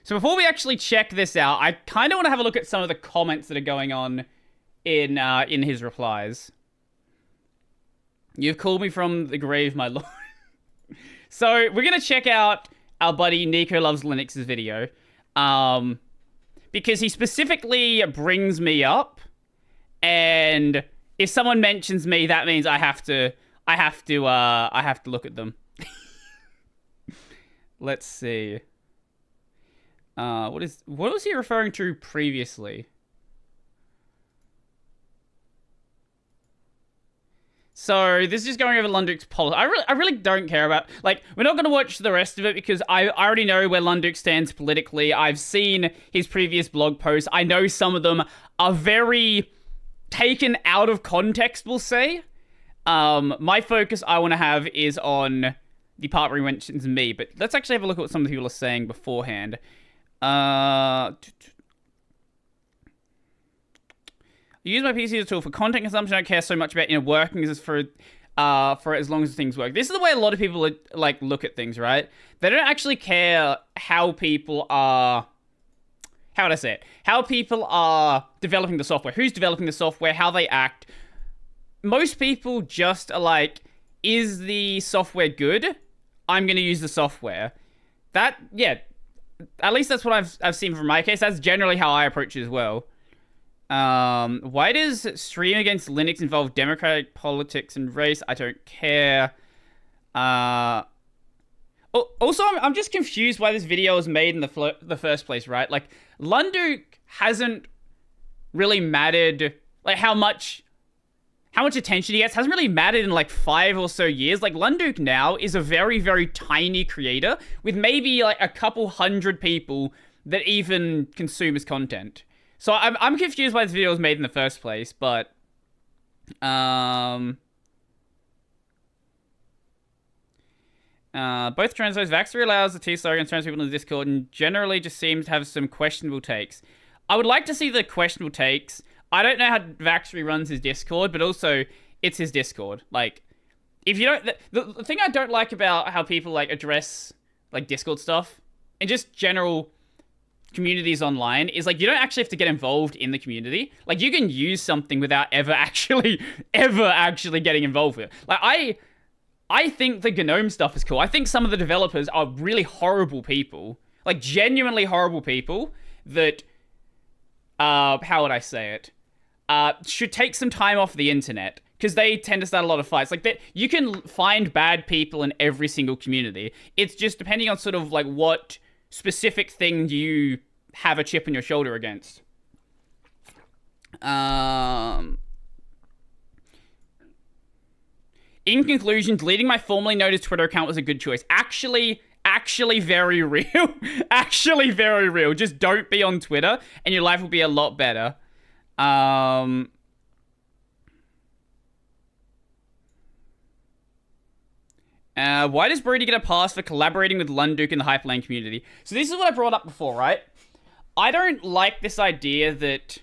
So before we actually check this out, I kind of want to have a look at some of the comments that are going on in his replies. You've called me from the grave, my lord. So we're going to check out our buddy Nico Loves Linux's video. Because he specifically brings me up. And if someone mentions me, that means I have to look at them. Let's see. What was he referring to previously? So this is just going over Lunduk's policy. I really don't care about, like, we're not going to watch the rest of it because I already know where Lunduk stands politically. I've seen his previous blog posts. I know some of them are very taken out of context, we'll say. My focus I want to have is on the part where he mentions me, but let's actually have a look at what some of the people are saying beforehand. Use my PC as a tool for content consumption. I don't care so much about inner workings as for as long as things work. This is the way a lot of people like look at things, right? They don't actually care how people are. How would I say it? How people are developing the software, who's developing the software, how they act. Most people just are like, is the software good? I'm going to use the software. Yeah, at least that's what I've seen from my case. That's generally how I approach it as well. Why does stream against Linux involve democratic politics and race? I don't care. Also, I'm just confused why this video was made in the first place, right? Like, Lunduk hasn't really mattered, like, how much attention he gets hasn't really mattered in, like, 5 or so years. Like, Lunduk now is a very, very tiny creator with maybe, like, a couple hundred people that even consume his content. So I'm confused why this video was made in the first place, but both translates. Vaxxer allows the T-Star against trans people in the Discord and generally just seems to have some questionable takes. I would like to see the questionable takes. I don't know how Vaxxer runs his Discord, but also it's his Discord. Like, if you don't, the thing I don't like about how people like address like Discord stuff and just general communities online is like you don't actually have to get involved in the community. Like, you can use something without ever actually getting involved with it. Like, I think the GNOME stuff is cool. I think some of the developers are really horrible people, like genuinely horrible people that how would I say it, should take some time off the internet because they tend to start a lot of fights. Like, you can find bad people in every single community. It's just depending on sort of like what specific thing you have a chip on your shoulder against. In conclusion, deleting my formerly noted Twitter account was a good choice. Actually very real. Actually very real. Just don't be on Twitter and your life will be a lot better. Why does Brodie get a pass for collaborating with Lunduk in the Hyperlane community? So this is what I brought up before, right? I don't like this idea that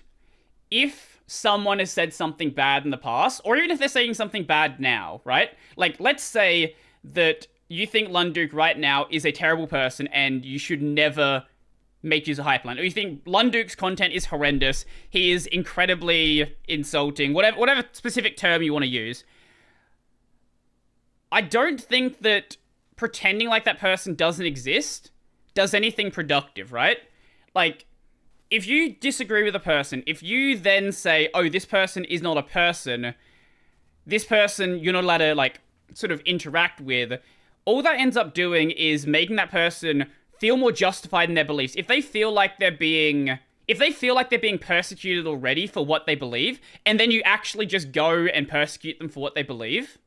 if someone has said something bad in the past, or even if they're saying something bad now, right? Like, let's say that you think Lunduk right now is a terrible person and you should never make use of Hyperlane. Or you think Lunduk's content is horrendous, he is incredibly insulting, whatever specific term you want to use. I don't think that pretending like that person doesn't exist does anything productive, right? Like, if you disagree with a person, if you then say, oh, this person is not a person, this person you're not allowed to, like, sort of interact with, all that ends up doing is making that person feel more justified in their beliefs. If they feel like they're being persecuted already for what they believe, and then you actually just go and persecute them for what they believe,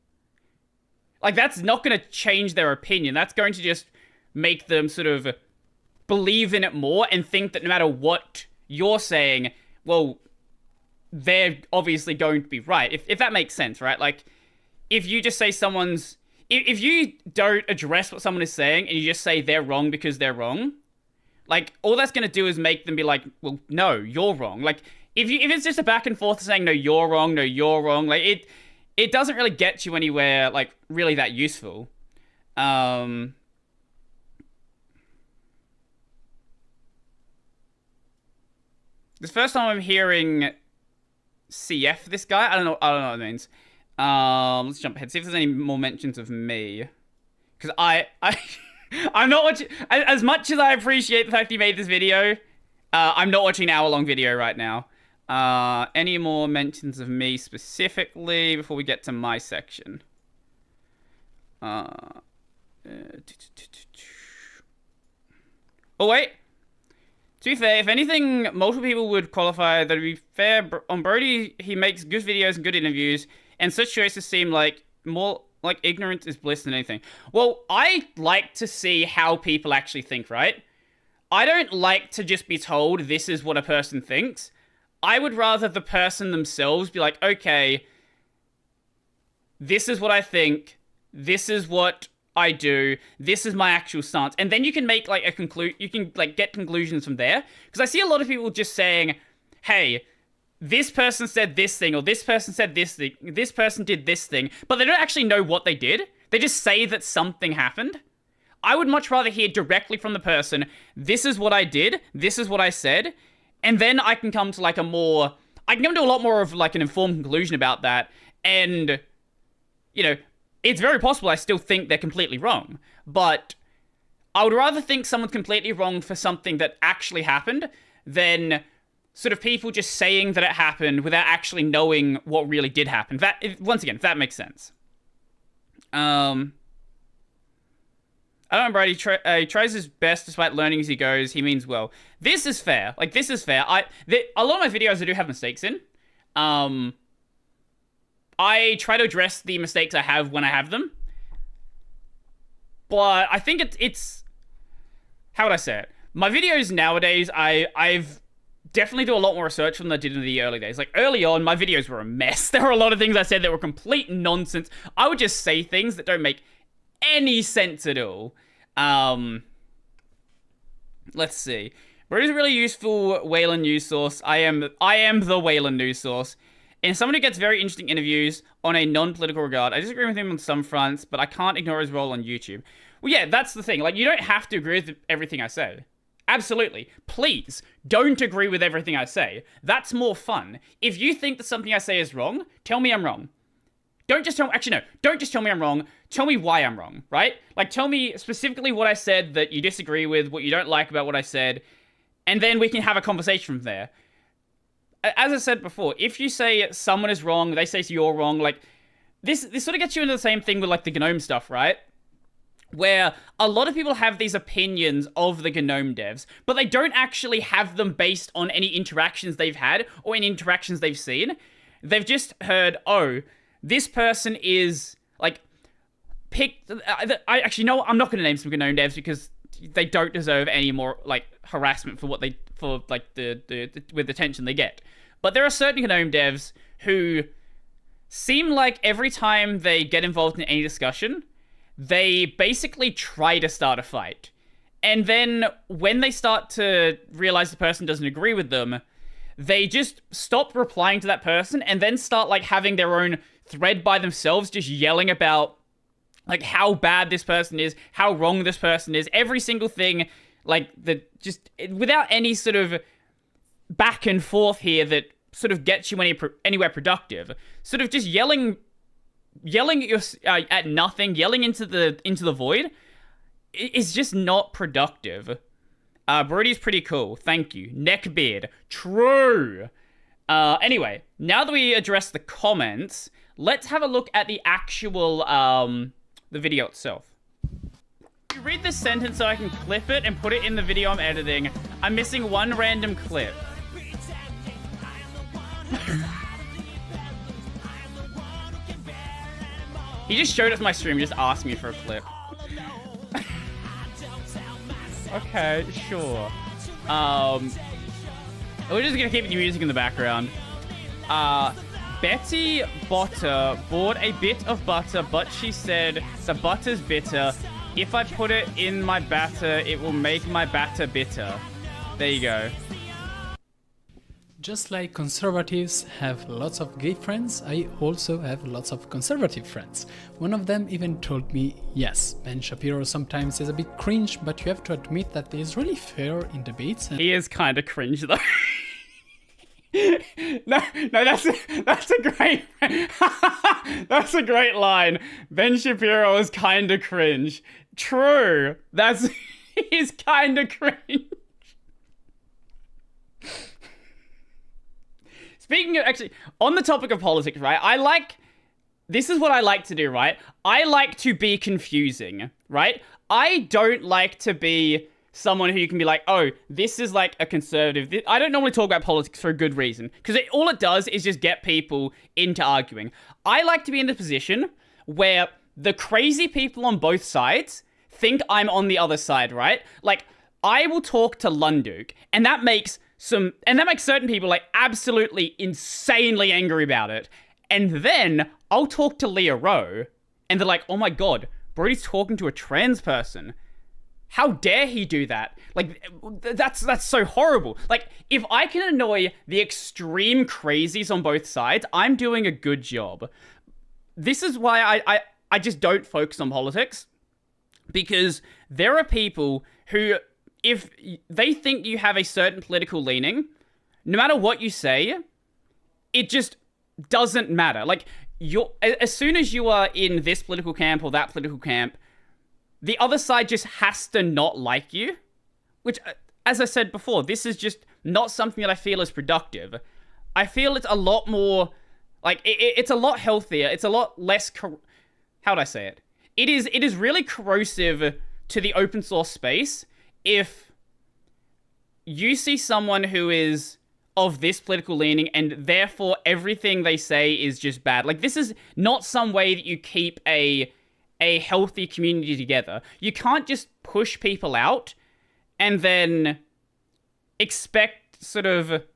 like, that's not going to change their opinion. That's going to just make them sort of believe in it more and think that no matter what you're saying, well, they're obviously going to be right. If that makes sense, right? Like, if you just say if you don't address what someone is saying and you just say they're wrong because they're wrong, like, all that's going to do is make them be like, well, no, you're wrong. Like, if it's just a back and forth saying, no, you're wrong, like, it doesn't really get you anywhere, like, really that useful. This first time I'm hearing CF this guy. I don't know what it means. Let's jump ahead. See if there's any more mentions of me. Because I'm not watching... As much as I appreciate the fact he made this video, I'm not watching an hour-long video right now. Any more mentions of me specifically before we get to my section? Oh, wait. To be fair, if anything, multiple people would qualify that to be fair, on Brodie, he makes good videos and good interviews, and such choices seem like more like ignorance is bliss than anything. Well, I like to see how people actually think, right? I don't like to just be told this is what a person thinks. I would rather the person themselves be like, okay, this is what I think, this is what I do, this is my actual stance, and then you can make like you can like get conclusions from there. Because I see a lot of people just saying, hey, this person said this thing, or this person said this thing, this person did this thing, but they don't actually know what they did. They just say that something happened. I would much rather hear directly from the person, this is what I did, this is what I said, and then I can come to like I can come to a lot more of like an informed conclusion about that, and, you know, it's very possible I still think they're completely wrong, but I would rather think someone's completely wrong for something that actually happened than sort of people just saying that it happened without actually knowing what really did happen. Once again, if that makes sense. I don't know, Brodie. He tries his best despite learning as he goes. He means well. This is fair. Like, this is fair. A lot of my videos I do have mistakes in. I try to address the mistakes I have when I have them. But I think it's... How would I say it? My videos nowadays, I've definitely do a lot more research than I did in the early days. Like, early on, my videos were a mess. There were a lot of things I said that were complete nonsense. I would just say things that don't make any sense at all. Let's see. Brodie's a really useful Wayland news source. I am the Wayland news source. And someone who gets very interesting interviews on a non-political regard. I disagree with him on some fronts, but I can't ignore his role on YouTube. Well, yeah, that's the thing. Like, you don't have to agree with everything I say. Absolutely. Please, don't agree with everything I say. That's more fun. If you think that something I say is wrong, tell me I'm wrong. Don't just tell me... Actually, no. Don't just tell me I'm wrong. Tell me why I'm wrong, right? Like, tell me specifically what I said that you disagree with, what you don't like about what I said, and then we can have a conversation from there. As I said before, if you say someone is wrong, they say you're wrong, like, this sort of gets you into the same thing with, like, the GNOME stuff, right? Where a lot of people have these opinions of the GNOME devs, but they don't actually have them based on any interactions they've had or any interactions they've seen. They've just heard, oh, this person is, like, picked... I actually know I'm not going to name some GNOME devs because they don't deserve any more, like, harassment for what they... for, like, with the attention they get. But there are certain GNOME devs who seem like every time they get involved in any discussion, they basically try to start a fight. And then when they start to realize the person doesn't agree with them, they just stop replying to that person and then start, like, having their own thread by themselves, just yelling about, like, how bad this person is, how wrong this person is, every single thing, like, that just, without any sort of back and forth here that sort of gets you anywhere productive. Sort of just yelling at nothing, yelling into the void is just not productive. Brodie's pretty cool. Thank you. Neckbeard. True. Anyway, now that we address the comments, let's have a look at the actual, the video itself. You read this sentence so I can clip it and put it in the video I'm editing. I'm missing one random clip. He just showed us my stream, just asked me for a clip. Okay, sure. We're just gonna keep the music in the background. Betty Butter bought a bit of butter, but she said the butter's bitter. If I put it in my batter, it will make my batter bitter. There you go. Just like conservatives have lots of gay friends, I also have lots of conservative friends. One of them even told me, yes, Ben Shapiro sometimes is a bit cringe, but you have to admit that he is really fair in debates. He is kind of cringe though. No, that's a great that's a great line. Ben Shapiro is kind of cringe. True. He's kind of cringe. Speaking of, actually, on the topic of politics, right? This is what I like to do, right? I like to be confusing, right? I don't like to be someone who you can be like, oh, this is like a conservative. I don't normally talk about politics for a good reason, because all it does is just get people into arguing. I like to be in the position where the crazy people on both sides think I'm on the other side, right? Like, I will talk to Lunduk, and that makes certain people like absolutely insanely angry about it. And then I'll talk to Leah Rowe, and they're like, oh my god, Brodie's talking to a trans person. How dare he do that? Like, that's so horrible. Like, if I can annoy the extreme crazies on both sides, I'm doing a good job. This is why I just don't focus on politics. Because there are people who, if they think you have a certain political leaning, no matter what you say, it just doesn't matter. Like, as soon as you are in this political camp or that political camp, the other side just has to not like you. Which, as I said before, this is just not something that I feel is productive. I feel it's a lot more, like, it's a lot healthier. It's a lot less, how would I say it? It is really corrosive to the open source space if you see someone who is of this political leaning and therefore everything they say is just bad. Like, this is not some way that you keep a healthy community together. You can't just push people out and then expect to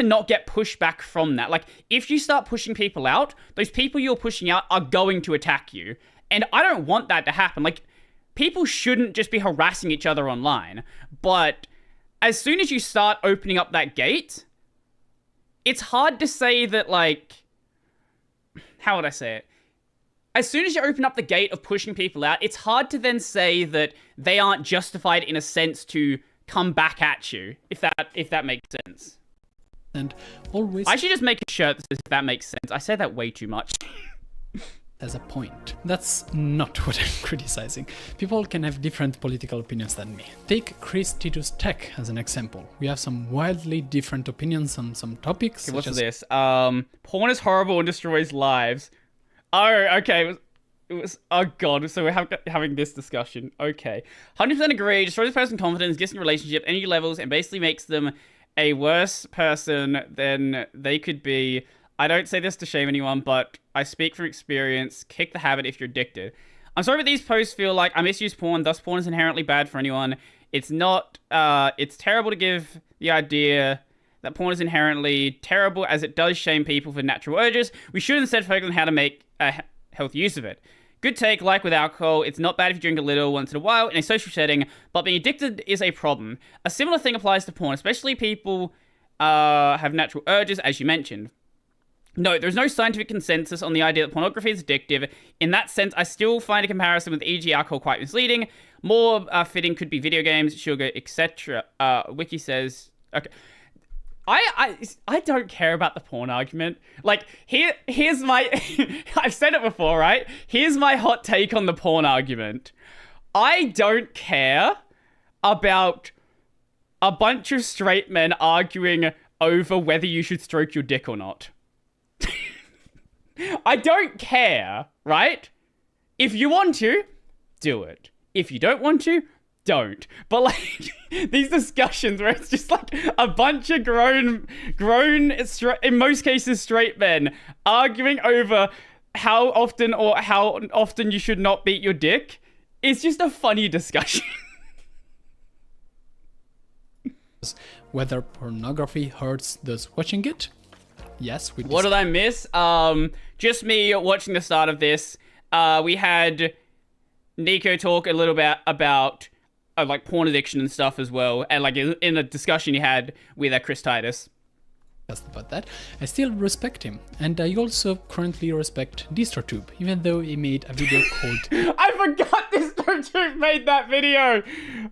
not get pushback from that. Like, if you start pushing people out, those people you're pushing out are going to attack you. And I don't want that to happen. Like, people shouldn't just be harassing each other online. But as soon as you start opening up that gate, it's hard to say that, like, how would I say it? As soon as you open up the gate of pushing people out, it's hard to then say that they aren't justified in a sense to come back at you, if that makes sense. And always, I should just make a shirt that says if that makes sense. I say that way too much. as a point. That's not what I'm criticizing. People can have different political opinions than me. Take Chris Titus Tech as an example. We have some wildly different opinions on some topics. Okay, what's this? Porn is horrible and destroys lives. Oh, okay. It was oh god, so we're having this discussion. Okay. 100% agree, destroys a person's confidence, gets in a relationship, energy levels, and basically makes them a worse person than they could be. I don't say this to shame anyone, but I speak from experience. Kick the habit if you're addicted. I'm sorry, but these posts feel like I misuse porn, thus porn is inherently bad for anyone. It's not, it's terrible to give the idea that porn is inherently terrible, as it does shame people for natural urges. We should instead focus on how to make a healthy use of it. Good take, like with alcohol, it's not bad if you drink a little once in a while in a social setting, but being addicted is a problem. A similar thing applies to porn, especially people have natural urges, as you mentioned. No, there's no scientific consensus on the idea that pornography is addictive. In that sense, I still find a comparison with e.g. alcohol quite misleading. More fitting could be video games, sugar, etc. Wiki says... Okay. I don't care about the porn argument. Like, here's my... I've said it before, right? Here's my hot take on the porn argument. I don't care about a bunch of straight men arguing over whether you should stroke your dick or not. I don't care, right? If you want to, do it. If you don't want to, don't. But like these discussions where it's just like a bunch of grown, in most cases straight men arguing over how often you should not beat your dick, is just a funny discussion. Whether pornography hurts those watching it? Yes, we. What did I miss? Just me watching the start of this. We had Nico talk a little bit about like porn addiction and stuff as well, and like in a discussion he had with Chris Titus. about that. I still respect him, and I also currently respect DistroTube, even though he made a video called I forgot DistroTube made that video!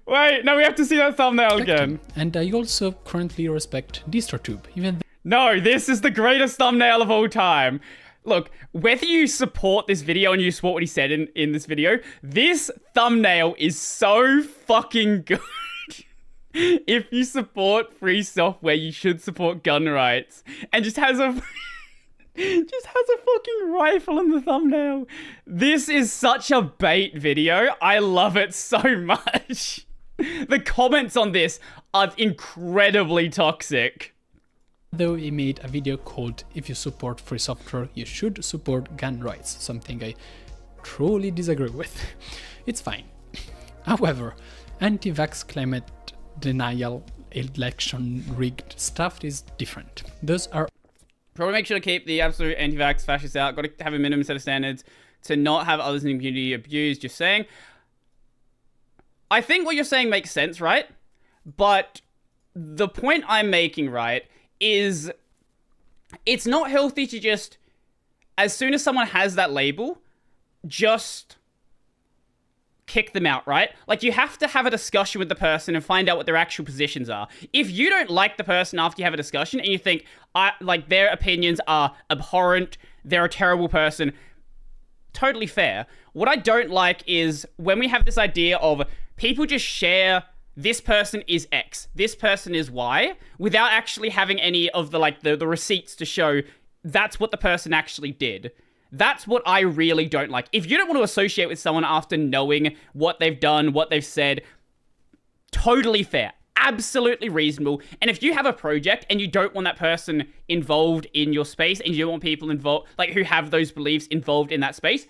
Wait, no, we have to see that thumbnail again. And I also currently respect DistroTube, even though... No, this is the greatest thumbnail of all time. Look, whether you support this video and you support what he said in this video, this thumbnail is so fucking good. If you support free software, you should support gun rights. And just has a fucking rifle in the thumbnail. This is such a bait video. I love it so much. The comments on this are incredibly toxic. Though he made a video called "If you support free software, you should support gun rights," something I truly disagree with. It's fine. However, anti-vax climate denial, election rigged stuff is different. Those are... Probably make sure to keep the absolute anti-vax fascists out. Got to have a minimum set of standards to not have others in the community abused. Just saying. I think what you're saying makes sense, right? But the point I'm making, right, is it's not healthy to just, as soon as someone has that label, just kick them out, right? Like, you have to have a discussion with the person and find out what their actual positions are. If you don't like the person after you have a discussion and you think, like, their opinions are abhorrent, they're a terrible person, totally fair. What I don't like is when we have this idea of people just share, this person is X, this person is Y, without actually having any of the receipts to show that's what the person actually did. That's what I really don't like. If you don't want to associate with someone after knowing what they've done, what they've said, totally fair. Absolutely reasonable. And if you have a project and you don't want that person involved in your space and you don't want people involved, like, who have those beliefs involved in that space,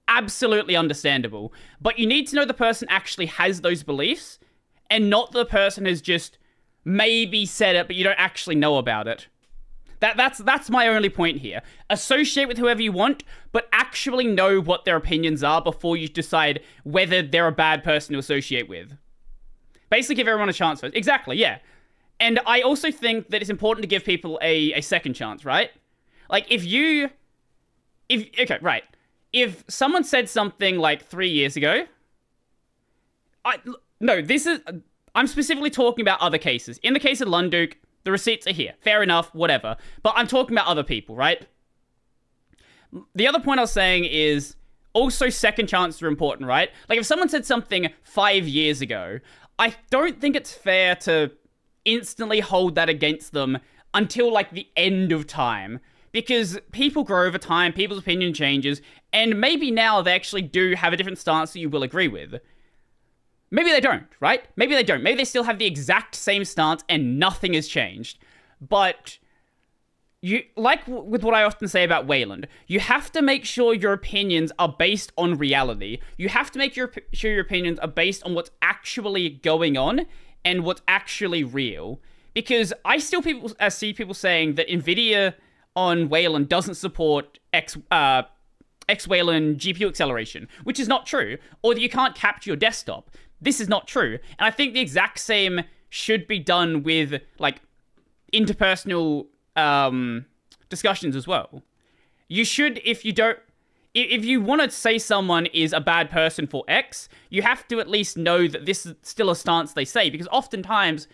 absolutely understandable. But you need to know the person actually has those beliefs and not the person has just maybe said it, but you don't actually know about it. That's my only point here. Associate with whoever you want, but actually know what their opinions are before you decide whether they're a bad person to associate with. Basically, give everyone a chance first. Exactly, yeah. And I also think that it's important to give people a second chance, right? Like, if someone said something like 3 years ago, I'm specifically talking about other cases. In the case of Lunduke, the receipts are here. Fair enough, whatever. But I'm talking about other people, right? The other point I was saying is also second chances are important, right? Like, if someone said something 5 years ago, I don't think it's fair to instantly hold that against them until, like, the end of time. Because people grow over time, people's opinion changes, and maybe now they actually do have a different stance that you will agree with. Maybe they don't, right? Maybe they don't. Maybe they still have the exact same stance and nothing has changed. But you, like with what I often say about Wayland, you have to make sure your opinions are based on reality. You have to make sure your opinions are based on what's actually going on and what's actually real. Because I still see people saying that NVIDIA on Wayland doesn't support X-Wayland GPU acceleration, which is not true. Or that you can't capture your desktop. This is not true. And I think the exact same should be done with, like, interpersonal discussions as well. You should, if you want to say someone is a bad person for X, you have to at least know that this is still a stance they say, because oftentimes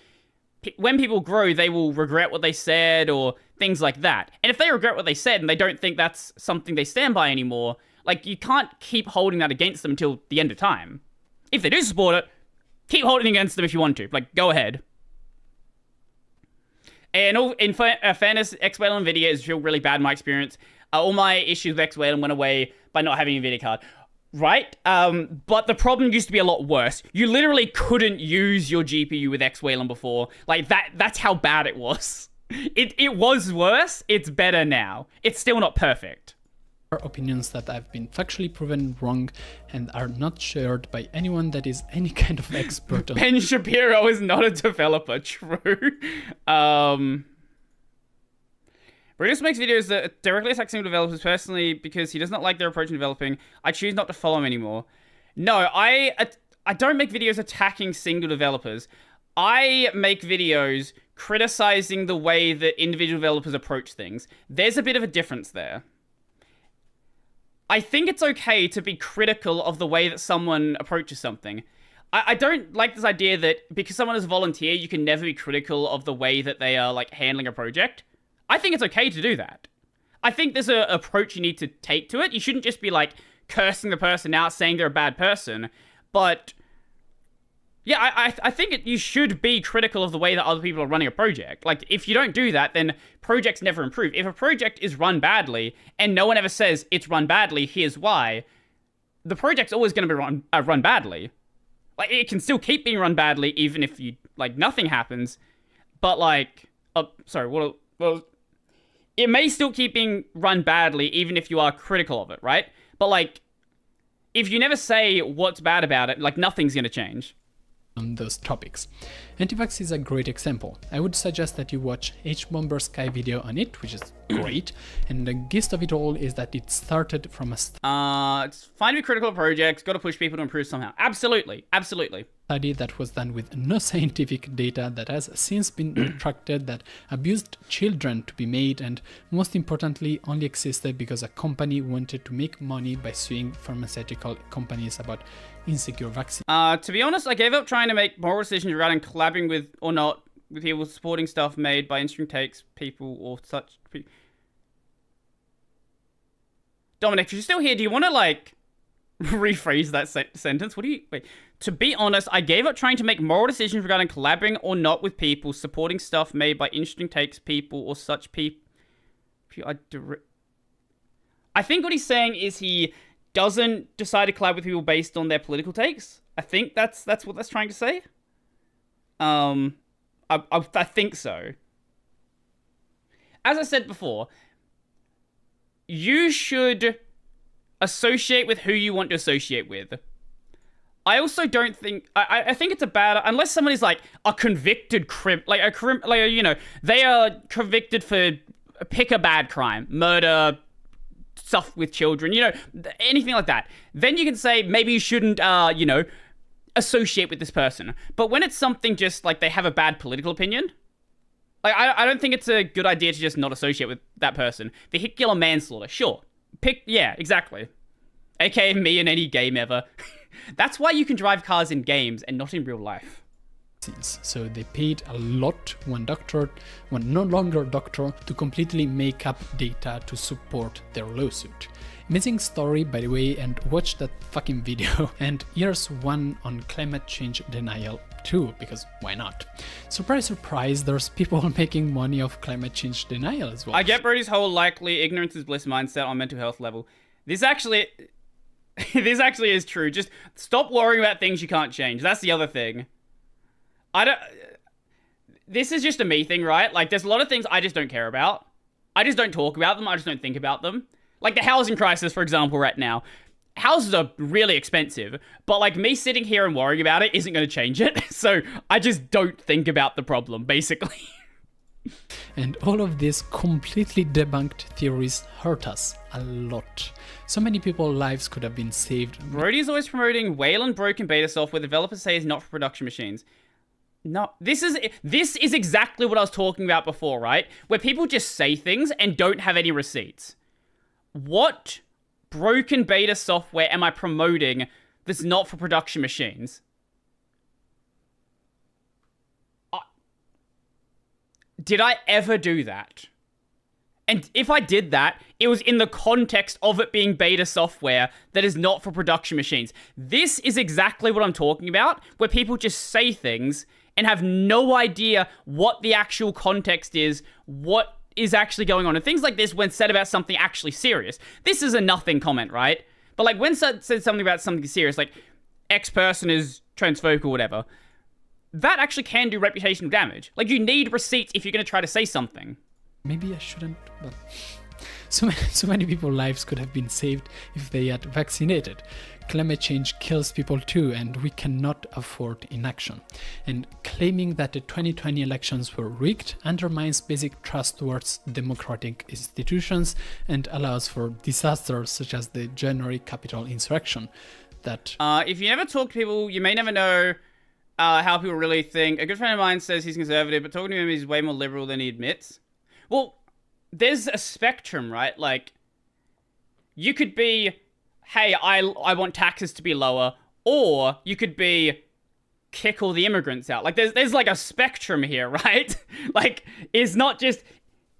when people grow, they will regret what they said or things like that. And if they regret what they said and they don't think that's something they stand by anymore, like, you can't keep holding that against them until the end of time. If they do support it, keep holding it against them if you want to. Like, go ahead. And in fairness, X-Wayland Nvidia is really bad in my experience. All my issues with X-Wayland went away by not having a Nvidia card. Right? But the problem used to be a lot worse. You literally couldn't use your GPU with X-Wayland before. Like, that's how bad it was. It was worse. It's better now. It's still not perfect. Opinions that have been factually proven wrong and are not shared by anyone that is any kind of expert on. Ben Shapiro is not a developer, true. Brodie makes videos that directly attack single developers personally because he does not like their approach in developing. I choose not to follow him anymore. No, I don't make videos attacking single developers. I make videos criticizing the way that individual developers approach things. There's a bit of a difference there. I think it's okay to be critical of the way that someone approaches something. I don't like this idea that because someone is a volunteer, you can never be critical of the way that they are, like, handling a project. I think it's okay to do that. I think there's an approach you need to take to it. You shouldn't just be, like, cursing the person out, saying they're a bad person. But, yeah, I think you should be critical of the way that other people are running a project. Like, if you don't do that, then projects never improve. If a project is run badly, and no one ever says, it's run badly, here's why, the project's always going to be run badly. Like, it can still keep being run badly, even if nothing happens. But, like, it may still keep being run badly, even if you are critical of it, right? But, like, if you never say what's bad about it, like, nothing's going to change. On those topics. Anti-vax is a great example. I would suggest that you watch H-Bomber Sky video on it, which is great, and the gist of it all is that it started from a it's fine to be critical of projects, gotta push people to improve somehow. Absolutely, absolutely. Study that was done with no scientific data that has since been retracted, that abused children to be made, and most importantly only existed because a company wanted to make money by suing pharmaceutical companies about insecure vaccines. To be honest, I gave up trying to make moral decisions regarding collaborating with or not with people supporting stuff made by interesting takes, people, or such. Dominic, if you're still here, do you want to, like, rephrase that sentence? Wait. To be honest, I gave up trying to make moral decisions regarding collaborating or not with people supporting stuff made by interesting takes, people, or such people. I think what he's saying is he doesn't decide to collab with people based on their political takes. I think that's what that's trying to say. I think so. As I said before, you should associate with who you want to associate with. I also don't think... I think it's a bad... Unless someone is, like, a convicted they are convicted for... Pick a bad crime. Murder, stuff with children, anything like that. Then you can say, maybe you shouldn't, associate with this person. But when it's something just, like, they have a bad political opinion... Like, I don't think it's a good idea to just not associate with that person. Vehicular manslaughter, sure. Yeah, exactly. AKA me in any game ever. That's why you can drive cars in games and not in real life. So they paid a lot, one no longer doctor, to completely make up data to support their lawsuit. Amazing story, by the way, and watch that fucking video. And here's one on climate change denial too, because why not? Surprise, surprise, there's people making money off climate change denial as well. I get Brodie's whole likely ignorance is bliss mindset on mental health level. This actually is true. Just stop worrying about things you can't change. That's the other thing. This is just a me thing, right? Like, there's a lot of things I just don't care about. I just don't talk about them. I just don't think about them. Like the housing crisis, for example, right now. Houses are really expensive, but like me sitting here and worrying about it isn't going to change it. So I just don't think about the problem, basically. And all of these completely debunked theories hurt us a lot. So many people's lives could have been saved. Brodie is always promoting Wayland broken beta software developers say is not for production machines. No, this is exactly what I was talking about before, right? Where people just say things and don't have any receipts. What broken beta software am I promoting that's not for production machines? Did I ever do that? And if I did that, it was in the context of it being beta software that is not for production machines. This is exactly what I'm talking about, where people just say things and have no idea what the actual context is, what is actually going on. And things like this when said about something actually serious. This is a nothing comment, right? But like when said something about something serious, like X person is transphobic or whatever, that actually can do reputational damage. Like you need receipts if you're going to try to say something. Maybe I shouldn't, but so many people's lives could have been saved if they had vaccinated. Climate change kills people too, and we cannot afford inaction. And claiming that the 2020 elections were rigged undermines basic trust towards democratic institutions and allows for disasters such as the January Capitol insurrection. That if you never talk to people, you may never know how people really think. A good friend of mine says he's conservative, but talking to him, he's way more liberal than he admits. Well, there's a spectrum, right? Like, you could be, hey, I want taxes to be lower, or you could be, kick all the immigrants out. Like, there's like a spectrum here, right? Like, it's not just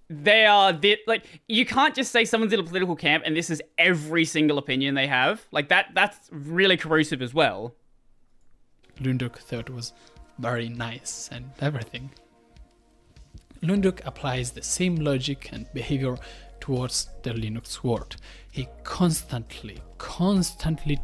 like, you can't just say someone's in a political camp and this is every single opinion they have. Like, that's really corrosive as well. Lunduk thought was very nice and everything. Lunduk applies the same logic and behavior towards the Linux world. He constantly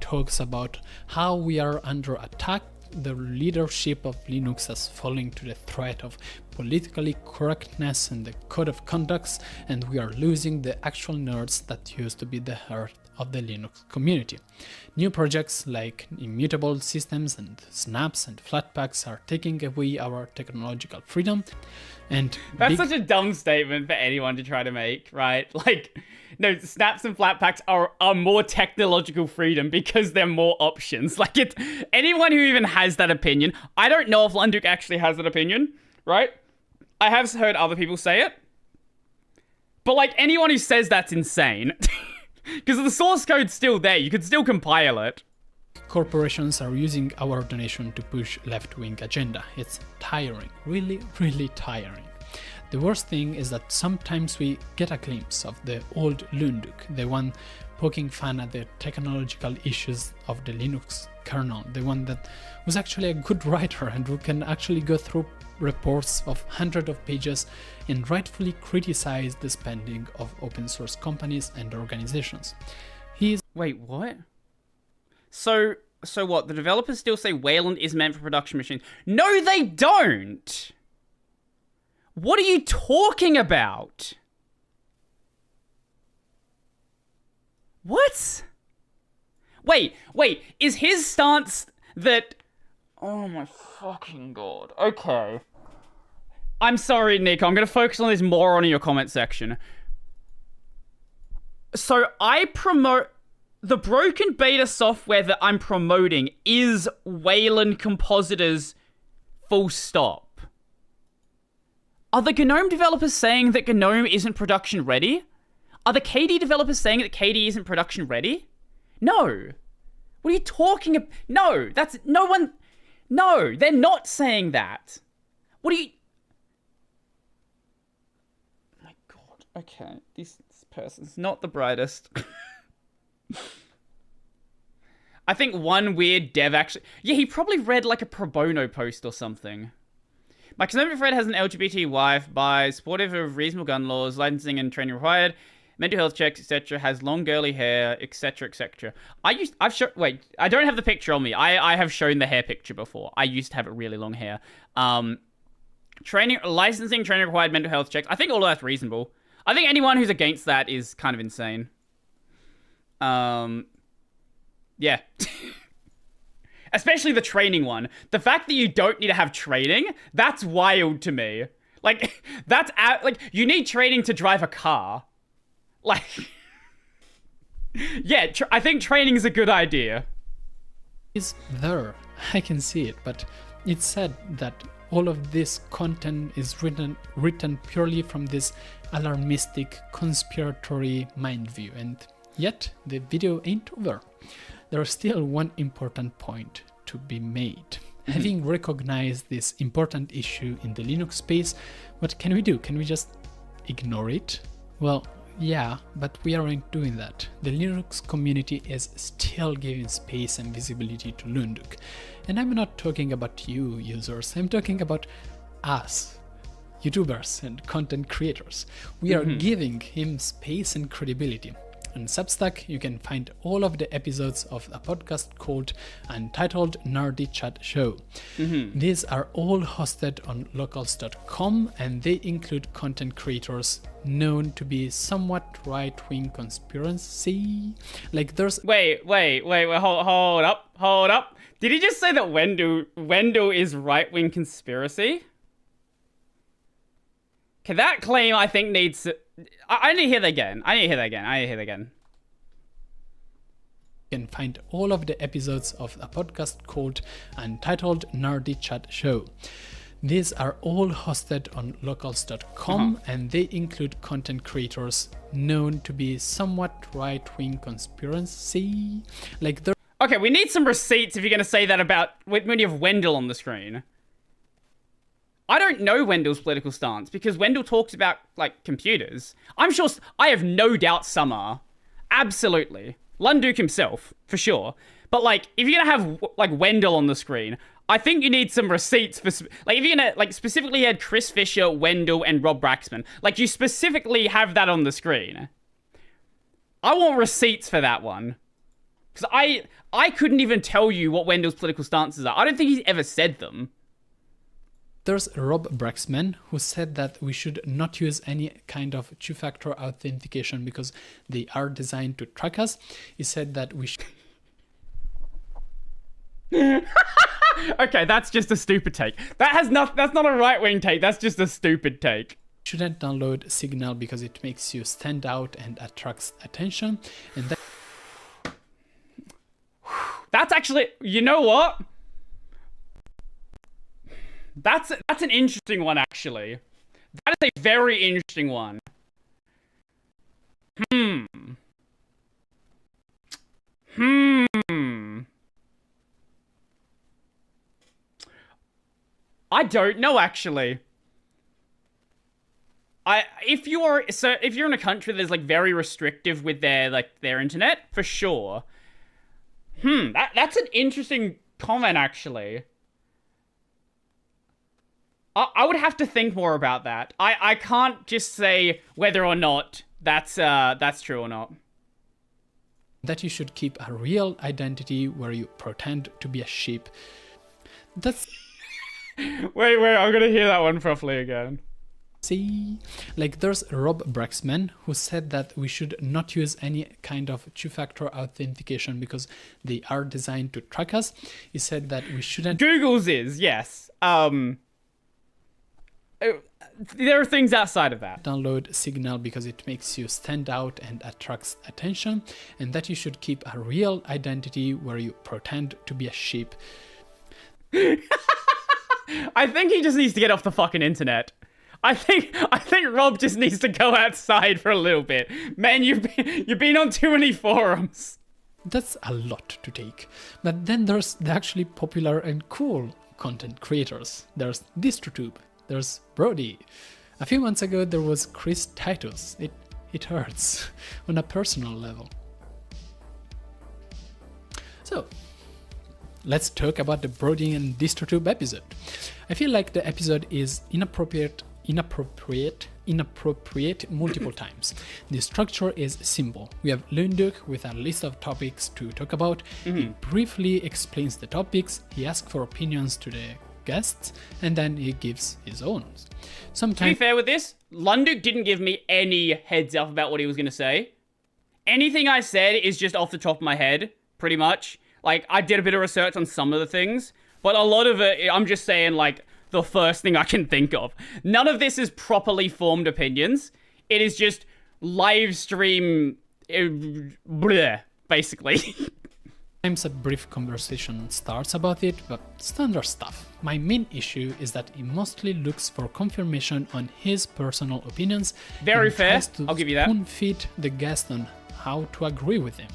talks about how we are under attack. The leadership of Linux is falling to the threat of politically correctness and the code of conducts, and we are losing the actual nerds that used to be the heart of the Linux community. New projects like immutable systems and snaps and flatpaks are taking away our technological freedom. And that's such a dumb statement for anyone to try to make, right? Like, no, snaps and flatpaks are more technological freedom because they're more options. Like, anyone who even has that opinion, I don't know if Lunduk actually has that opinion, right? I have heard other people say it. But, like, anyone who says that's insane. Because the source code's still there. You could still compile it. Corporations are using our donation to push left-wing agenda. It's tiring. Really, really tiring. The worst thing is that sometimes we get a glimpse of the old Lunduk, the one poking fun at the technological issues of the Linux kernel, the one that was actually a good writer and who can actually go through reports of hundreds of pages and rightfully criticize the spending of open source companies and organizations. Wait, what? So what? The developers still say Wayland is meant for production machines? No, they don't! What are you talking about? What? Wait, is his stance that... Oh my fucking god. Okay. I'm sorry, Nick, I'm gonna focus on this moron in your comment section. So, I promote... The broken beta software that I'm promoting is Wayland Compositors full stop. Are the GNOME developers saying that GNOME isn't production ready? Are the KDE developers saying that KDE isn't production ready? No. What are you talking about? No, that's... No one... No, they're not saying that. What are you... Oh my god. Okay, this person's not the brightest. I think one weird dev actually... Yeah, he probably read like a pro bono post or something. My conservative friend has an LGBT wife, bi, supportive of reasonable gun laws, licensing and training required, mental health checks, etc., has long girly hair, etc., etc. Wait, I don't have the picture on me. I have shown the hair picture before. I used to have really long hair. Licensing, training required, mental health checks. I think all of that's reasonable. I think anyone who's against that is kind of insane. Yeah. Especially the training one. The fact that you don't need to have training, that's wild to me. Like, you need training to drive a car. Like, yeah, I think training is a good idea. It's there. I can see it, but it's said that all of this content is written purely from this alarmistic, conspiratory mind view, and yet the video ain't over. There's still one important point to be made. Having recognized this important issue in the Linux space, what can we do? Can we just ignore it? Well, yeah, but we aren't doing that. The Linux community is still giving space and visibility to Lunduk. And I'm not talking about you users, I'm talking about us, YouTubers and content creators. We are giving him space and credibility. On Substack, you can find all of the episodes of a podcast called Untitled Nerdy Chat Show. These are all hosted on locals.com, and they include content creators known to be somewhat right-wing conspiracy. Like there's... Wait, hold up. Did he just say that Wendell is right-wing conspiracy? Okay, that claim I think needs... I need to hear that again. You can find all of the episodes of a podcast called Untitled Nerdy Chat Show. These are all hosted on locals.com and they include content creators known to be somewhat right-wing conspiracy. Like the Okay, we need some receipts if you're going to say that about when you have Wendell on the screen. I don't know Wendell's political stance because Wendell talks about, like, computers. I'm sure, I have no doubt some are. Absolutely. Lunduke himself, for sure. But, like, if you're going to have, like, Wendell on the screen, I think you need some receipts for, like, if you're going to, like, specifically you had Chris Fisher, Wendell, and Rob Braxman. Like, you specifically have that on the screen. I want receipts for that one. Because I couldn't even tell you what Wendell's political stances are. I don't think he's ever said them. There's Rob Braxman, who said that we should not use any kind of two-factor authentication because they are designed to track us. He said that we should... Okay, that's just a stupid take. That's not a right-wing take, that's just a stupid take. Shouldn't download Signal because it makes you stand out and attracts attention. And that... That's actually, you know what? That's an interesting one, actually. That is a very interesting one. I don't know, actually. If you're in a country that's, like, very restrictive with their internet, for sure. That's an interesting comment, actually. I would have to think more about that. I can't just say whether or not that's true or not. That you should keep a real identity where you pretend to be a sheep. That's... Wait, I'm gonna hear that one properly again. See, like there's Rob Braxman, who said that we should not use any kind of two-factor authentication because they are designed to track us. He said that we shouldn't... Google's is, yes. There are things outside of that. Download Signal because it makes you stand out and attracts attention, and that you should keep a real identity where you pretend to be a sheep. I think he just needs to get off the fucking internet. I think Rob just needs to go outside for a little bit. Man, you've been on too many forums. That's a lot to take. But then there's the actually popular and cool content creators. There's DistroTube. There's Brodie. A few months ago there was Chris Titus. It hurts on a personal level. So, let's talk about the Brodie and DistroTube episode. I feel like the episode is inappropriate multiple times. The structure is simple. We have Lunduke with a list of topics to talk about. He briefly explains the topics, he asks for opinions to the guests, and then he gives his own. To be fair with this, Lunduke didn't give me any heads up about what he was going to say. Anything I said is just off the top of my head, pretty much. Like, I did a bit of research on some of the things, but a lot of it, I'm just saying, like, the first thing I can think of. None of this is properly formed opinions. It is just live stream, bleh, basically. Sometimes a brief conversation starts about it, but standard stuff. My main issue is that he mostly looks for confirmation on his personal opinions. Very fair, I'll give you that. Spoon-feed the guest on how to agree with him.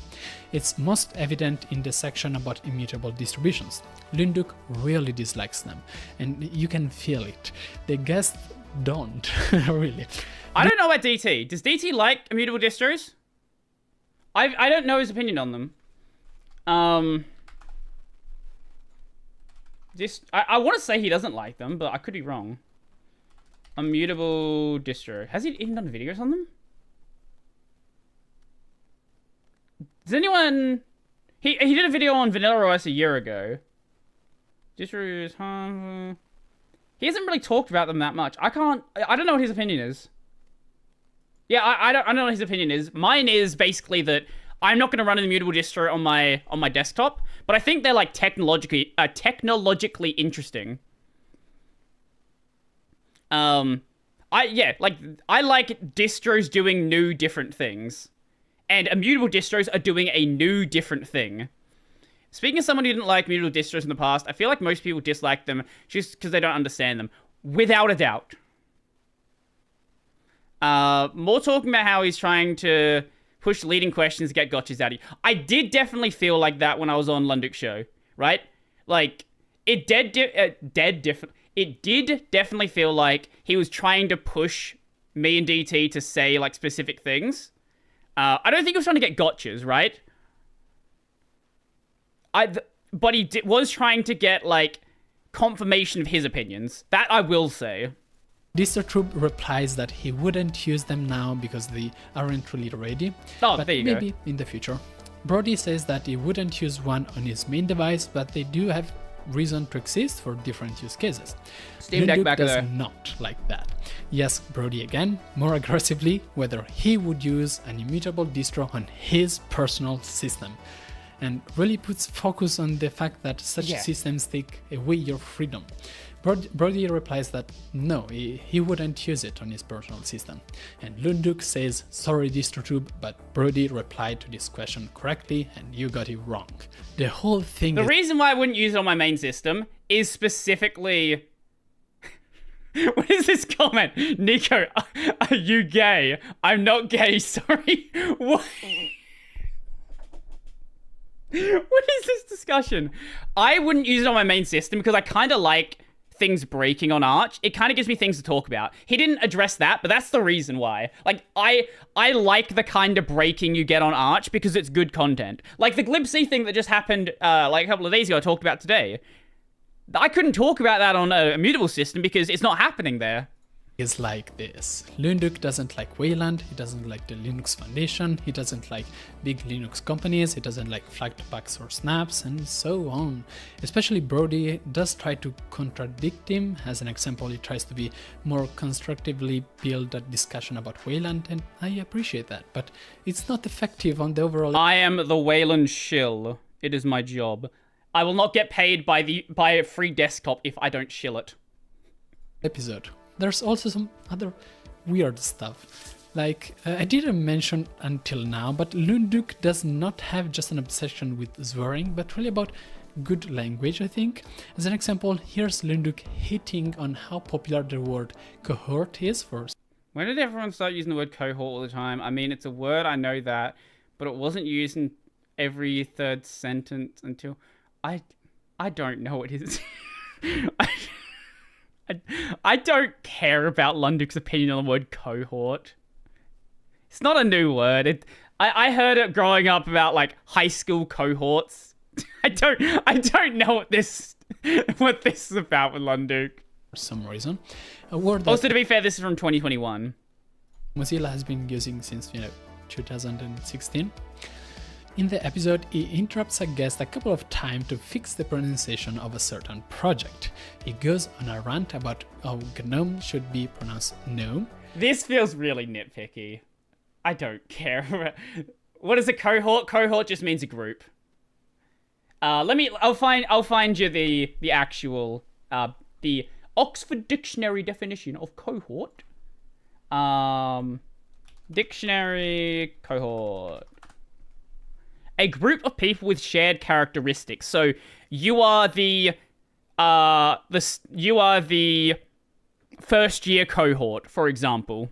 It's most evident in the section about immutable distributions. Lunduke really dislikes them, and you can feel it. The guests don't, really. I don't know about DT. Does DT like immutable distros? I don't know his opinion on them. I want to say he doesn't like them, but I could be wrong. Immutable distro. Has he even done videos on them? Does anyone... He did a video on Vanilla OS a year ago. Distros... He hasn't really talked about them that much. I don't know what his opinion is. Yeah, I don't know what his opinion is. Mine is basically that I'm not going to run an immutable distro on my desktop, but I think they're like technologically interesting. I like distros doing new different things. and immutable distros are doing a new, different thing. Speaking of someone who didn't like immutable distros in the past, I feel like most people dislike them just because they don't understand them. Without a doubt. More talking about how he's trying to push leading questions to get gotchas out of you. I did definitely feel like that when I was on Lunduk's show, right? Like, it did definitely feel like he was trying to push me and DT to say, like, specific things. I don't think he was trying to get gotchas, right? But he was trying to get, like, confirmation of his opinions. That I will say. DistroTube replies that he wouldn't use them now because they aren't really ready, but there you maybe go. in the future. Brodie says that he wouldn't use one on his main device, but they do have reason to exist for different use cases. Steam Deck Lunduk back does there. not like that. He asks Brodie again, more aggressively, whether he would use an immutable distro on his personal system, and really puts focus on the fact that such systems take away your freedom. Brodie replies that no, he wouldn't use it on his personal system. And Lunduk says, sorry DistroTube, but Brodie replied to this question correctly and you got it wrong. The whole thing The reason why I wouldn't use it on my main system is specifically... What is this comment? Nico, are you gay? I'm not gay, sorry. What? What is this discussion? I wouldn't use it on my main system because I kind of like things breaking on Arch. It kind of gives me things to talk about. He didn't address that, but that's the reason why. Like, I like the kind of breaking you get on Arch because it's good content. Like the glibc thing that just happened like a couple of days ago I talked about today. I couldn't talk about that on a immutable system because it's not happening there. is like this. Lunduk doesn't like Wayland, he doesn't like the Linux Foundation, he doesn't like big Linux companies, he doesn't like flagged packs or snaps, and so on. Especially Brodie does try to contradict him. As an example, he tries to be more constructively build a discussion about Wayland, and I appreciate that, but it's not effective on the overall... I am the Wayland shill. It is my job. I will not get paid by a free desktop if I don't shill it. Episode. There's also some other weird stuff. Like, I didn't mention until now, but Lunduk does not have just an obsession with swearing, but really about good language, I think. As an example, here's Lunduk hitting on how popular the word cohort is for... When did everyone start using the word cohort all the time? I mean, it's a word, I know that, but it wasn't used in every third sentence until... I don't know what it is. I don't care about Lunduk's opinion on the word cohort. It's not a new word. I heard it growing up about like high school cohorts. I don't know what this is about with Lunduk. For some reason. A word that Also, to be fair, this is from 2021. Mozilla has been using since 2016. In the episode, he interrupts a guest a couple of times to fix the pronunciation of a certain project. He goes on a rant about how GNOME should be pronounced GNOME. This feels really nitpicky. I don't care. What is a cohort? Cohort just means a group. I'll find you the actual the Oxford Dictionary definition of cohort. Dictionary cohort. A group of people with shared characteristics. So you are the first year cohort, for example.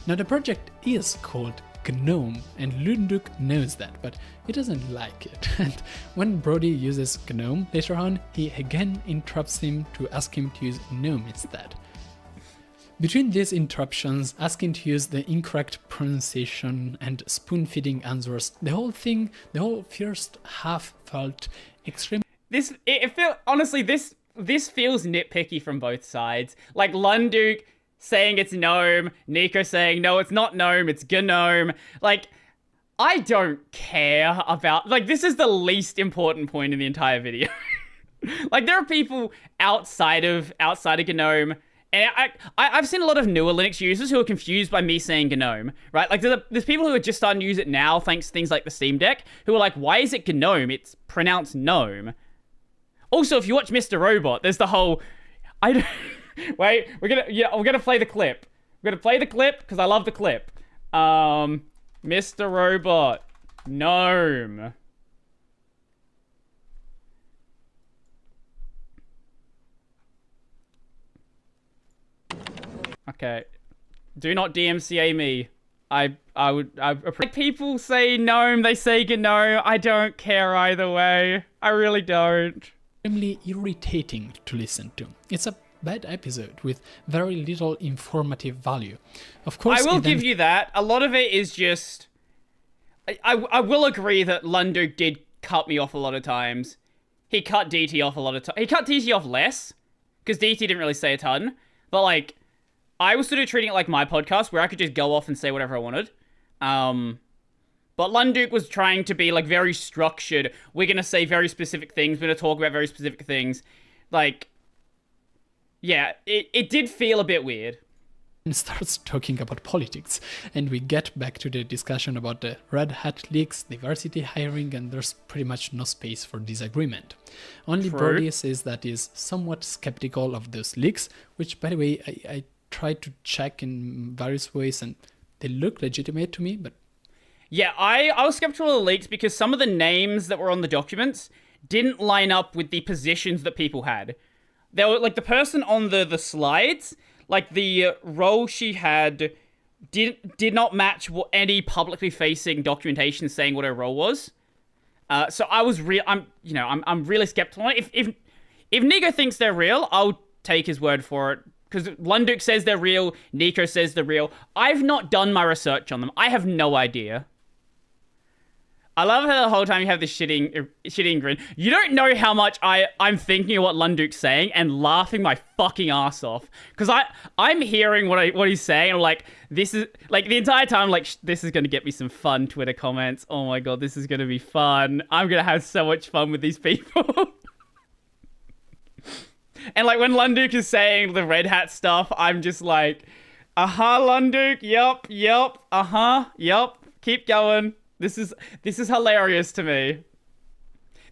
Now the project is called GNOME, and Lunduk knows that, but he doesn't like it. And when Brodie uses GNOME later on, he again interrupts him to ask him to use GNOME instead. Between these interruptions, asking to use the incorrect pronunciation and spoon-feeding answers, the whole first half felt extremely... This feels nitpicky from both sides. Like Lunduk saying it's GNOME, Nico saying no, it's not GNOME, it's GNOME. Like, I don't care about... Like, this is the least important point in the entire video. Like, there are people outside of GNOME. And I've seen a lot of newer Linux users who are confused by me saying GNOME, right? Like, there's people who are just starting to use it now thanks to things like the Steam Deck, who are like, why is it GNOME? It's pronounced GNOME. Also, if you watch Mr. Robot, there's the whole... Wait, we're gonna play the clip. We're gonna play the clip, because I love the clip. Mr. Robot. Gnome. Okay. Do not DMCA me. I like people say gnome, they say gnome. I don't care either way. I really don't. Extremely irritating to listen to. It's a bad episode with very little informative value. Of course, I will give you that. A lot of it is just... I will agree that Lunduk did cut me off a lot of times. He cut DT off a lot of times. He cut DT off less, because DT didn't really say a ton. But, like, I was sort of treating it like my podcast, where I could just go off and say whatever I wanted. But Lunduk was trying to be, like, very structured. We're going to say very specific things. We're going to talk about very specific things. Like, yeah, it did feel a bit weird. And starts talking about politics, and we get back to the discussion about the Red Hat leaks, diversity hiring, and there's pretty much no space for disagreement. Only Brodie says that he's somewhat skeptical of those leaks, which, by the way, I tried to check in various ways, and they look legitimate to me, but... Yeah, I was skeptical of the leaks because some of the names that were on the documents didn't line up with the positions that people had. They were, like, the person on the slides... Like, the role she had did not match any publicly facing documentation saying what her role was. So I was I'm really skeptical on it. If Nico thinks they're real, I'll take his word for it. Because Lunduk says they're real, Nico says they're real. I've not done my research on them. I have no idea. I love how the whole time you have this shitting grin. You don't know how much I'm thinking of what Lunduk's saying and laughing my fucking ass off. Because I'm hearing what he's saying. And I'm like, this is, like, the entire time, like, this is going to get me some fun Twitter comments. Oh my god, this is going to be fun. I'm going to have so much fun with these people. And, like, when Lunduk is saying the Red Hat stuff, I'm just like, Lunduk, yup, yup, keep going. This is hilarious to me.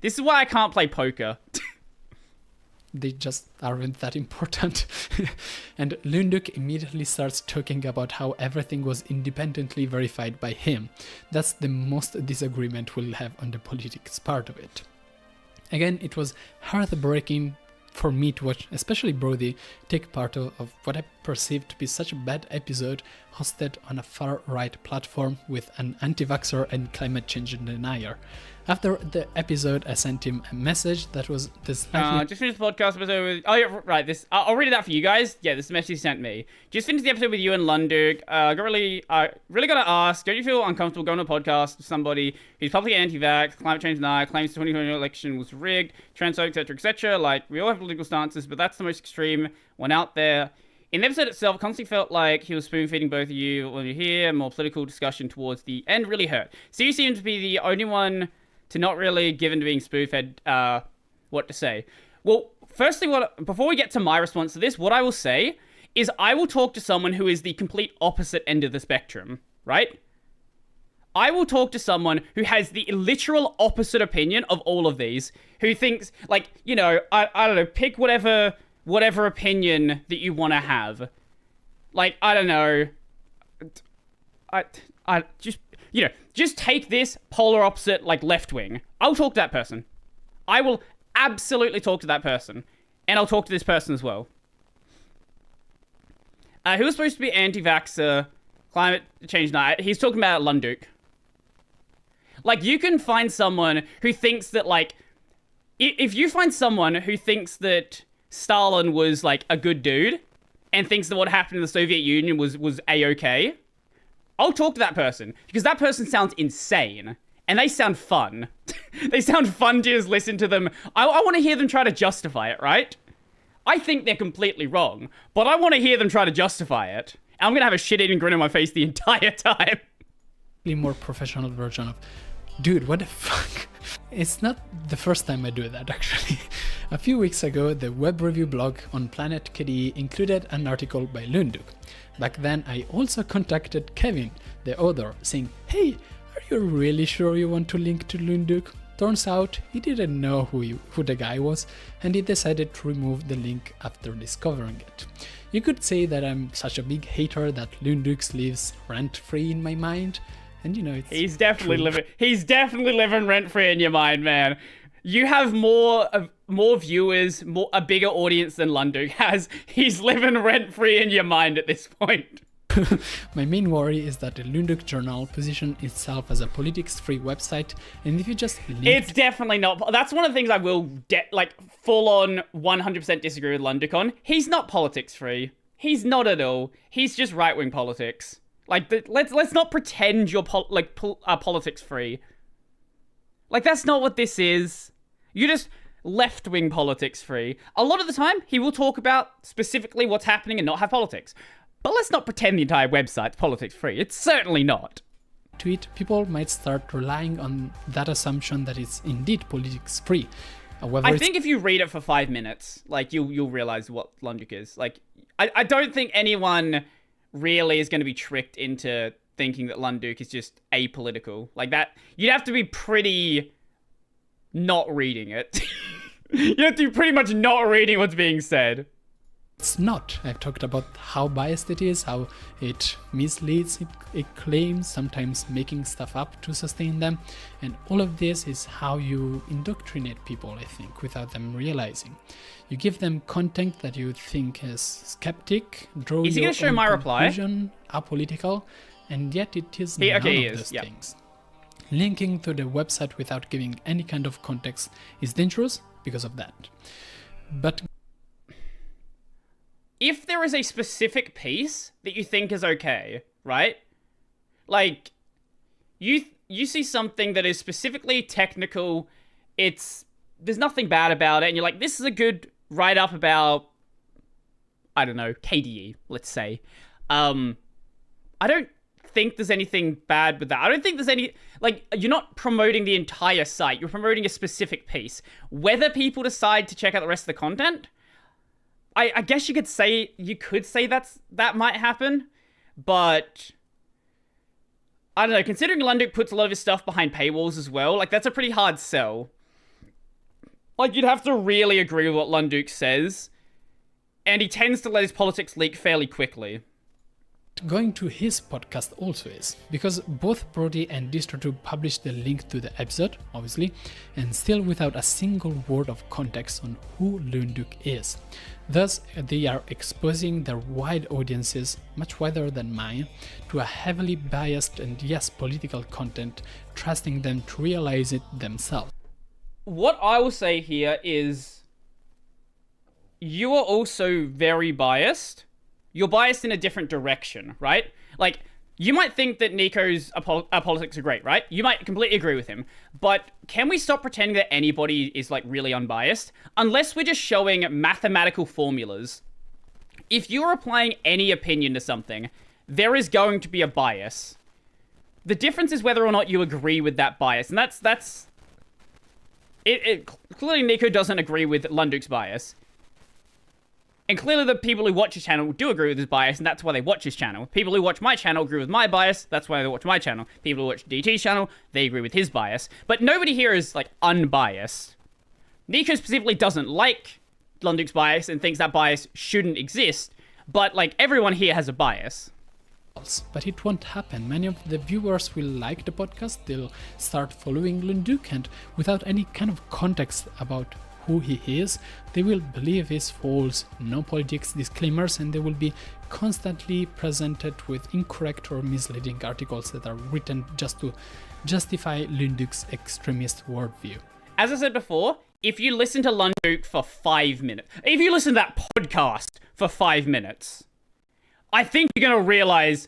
This is why I can't play poker. They just aren't that important. And Lunduk immediately starts talking about how everything was independently verified by him. That's the most disagreement we'll have on the politics part of it. Again, it was heartbreaking for me to watch, especially Brodie, take part of what I perceived to be such a bad episode hosted on a far-right platform with an anti-vaxxer and climate change denier. After the episode, I sent him a message that was this. Just finished the podcast episode with... Oh, yeah, right. I'll read it out for you guys. Yeah, this is the message he sent me. Just finished the episode with you and Lunduk. Really got to ask, don't you feel uncomfortable going to a podcast with somebody who's publicly anti-vax, climate change denier, claims the 2020 election was rigged, transphobic, etc., etc.? Like, we all have political stances, but that's the most extreme one out there. In the episode itself, it constantly felt like he was spoon-feeding both of you when you're here. More political discussion towards the end really hurt. So you seem to be the only one to not really given to being spoon-fed what to say. Well, firstly, before we get to my response to this, what I will say is I will talk to someone who is the complete opposite end of the spectrum, right? I will talk to someone who has the literal opposite opinion of all of these, who thinks, like, you know, I don't know, pick whatever opinion that you want to have. Like, I don't know, I just... You know, just take this polar opposite, like, left wing. I'll talk to that person. I will absolutely talk to that person. And I'll talk to this person as well. Who was supposed to be anti-vaxxer, climate change night? He's talking about Lunduk. Like, you can find someone who thinks that, like... If you find someone who thinks that Stalin was, like, a good dude, and thinks that what happened in the Soviet Union was A-okay... I'll talk to that person, because that person sounds insane, and they sound fun. They sound fun to just listen to them. I want to hear them try to justify it, right? I think they're completely wrong, but I want to hear them try to justify it. And I'm going to have a shit-eating grin on my face the entire time. The more professional version of, dude, what the fuck? It's not the first time I do that, actually. A few weeks ago, the web review blog on Planet KDE included an article by Lunduk. Back then, I also contacted Kevin, the author, saying, hey, are you really sure you want to link to Lunduk? Turns out, he didn't know who the guy was, and he decided to remove the link after discovering it. You could say that I'm such a big hater that Lunduk lives rent-free in my mind, And it's He's definitely true. living rent free in your mind, man. You have more viewers, a bigger audience than Lunduk has. He's living rent free in your mind at this point. My main worry is that the Lunduk Journal positions itself as a politics-free website, and if you just link... It's definitely not. That's one of the things I will full on 100% disagree with Lunduk on. He's not politics free. He's not at all. He's just right-wing politics. Let's not pretend you're politics free. That's not what this is. You're just left-wing politics free. A lot of the time, he will talk about specifically what's happening and not have politics. But let's not pretend the entire website's politics free. It's certainly not. Tweet, people might start relying on that assumption that it's indeed politics free. I think if you read it for 5 minutes, you'll realize what Lunduk is. I don't think anyone really is going to be tricked into thinking that Lunduk is just apolitical. That, you'd have to be pretty not reading it. You have to be pretty much not reading what's being said. It's not. I've talked about how biased it is, how it misleads, it claims, sometimes making stuff up to sustain them. And all of this is how you indoctrinate people, I think, without them realizing. You give them content that you think is skeptic, draw is he your gonna show own my conclusion, apolitical, and yet it is none of those things. Linking to the website without giving any kind of context is dangerous because of that. But if there is a specific piece that you think is okay, right? You see something that is specifically technical, there's nothing bad about it, and you're like, this is a good write-up about, I don't know, KDE, let's say. I don't think there's anything bad with that. I don't think there's any, you're not promoting the entire site, you're promoting a specific piece. Whether people decide to check out the rest of the content, I guess you could say that might happen, but I don't know, considering Lunduk puts a lot of his stuff behind paywalls as well, that's a pretty hard sell. You'd have to really agree with what Lunduk says, and he tends to let his politics leak fairly quickly. Going to his podcast also is, because both Brodie and DistroTube published the link to the episode, obviously, and still without a single word of context on who Lunduk is. Thus, they are exposing their wide audiences, much wider than mine, to a heavily biased and yes, political content, trusting them to realize it themselves. What I will say here is, you are also very biased. You're biased in a different direction, right? You might think that Nico's politics are great, right? You might completely agree with him. But can we stop pretending that anybody is, really unbiased? Unless we're just showing mathematical formulas. If you're applying any opinion to something, there is going to be a bias. The difference is whether or not you agree with that bias. And that's... Clearly, Nico doesn't agree with Lunduk's bias. And clearly the people who watch his channel do agree with his bias, and that's why they watch his channel. People who watch my channel agree with my bias, that's why they watch my channel. People who watch DT's channel, they agree with his bias. But nobody here is, unbiased. Nico specifically doesn't like Lunduk's bias and thinks that bias shouldn't exist, but, everyone here has a bias. But it won't happen. Many of the viewers will like the podcast, they'll start following Lunduk, and without any kind of context about who he is, they will believe his false, no politics disclaimers, and they will be constantly presented with incorrect or misleading articles that are written just to justify Lunduk's extremist worldview. As I said before, if you listen to Lunduk for 5 minutes, if you listen to that podcast for 5 minutes, I think you're going to realize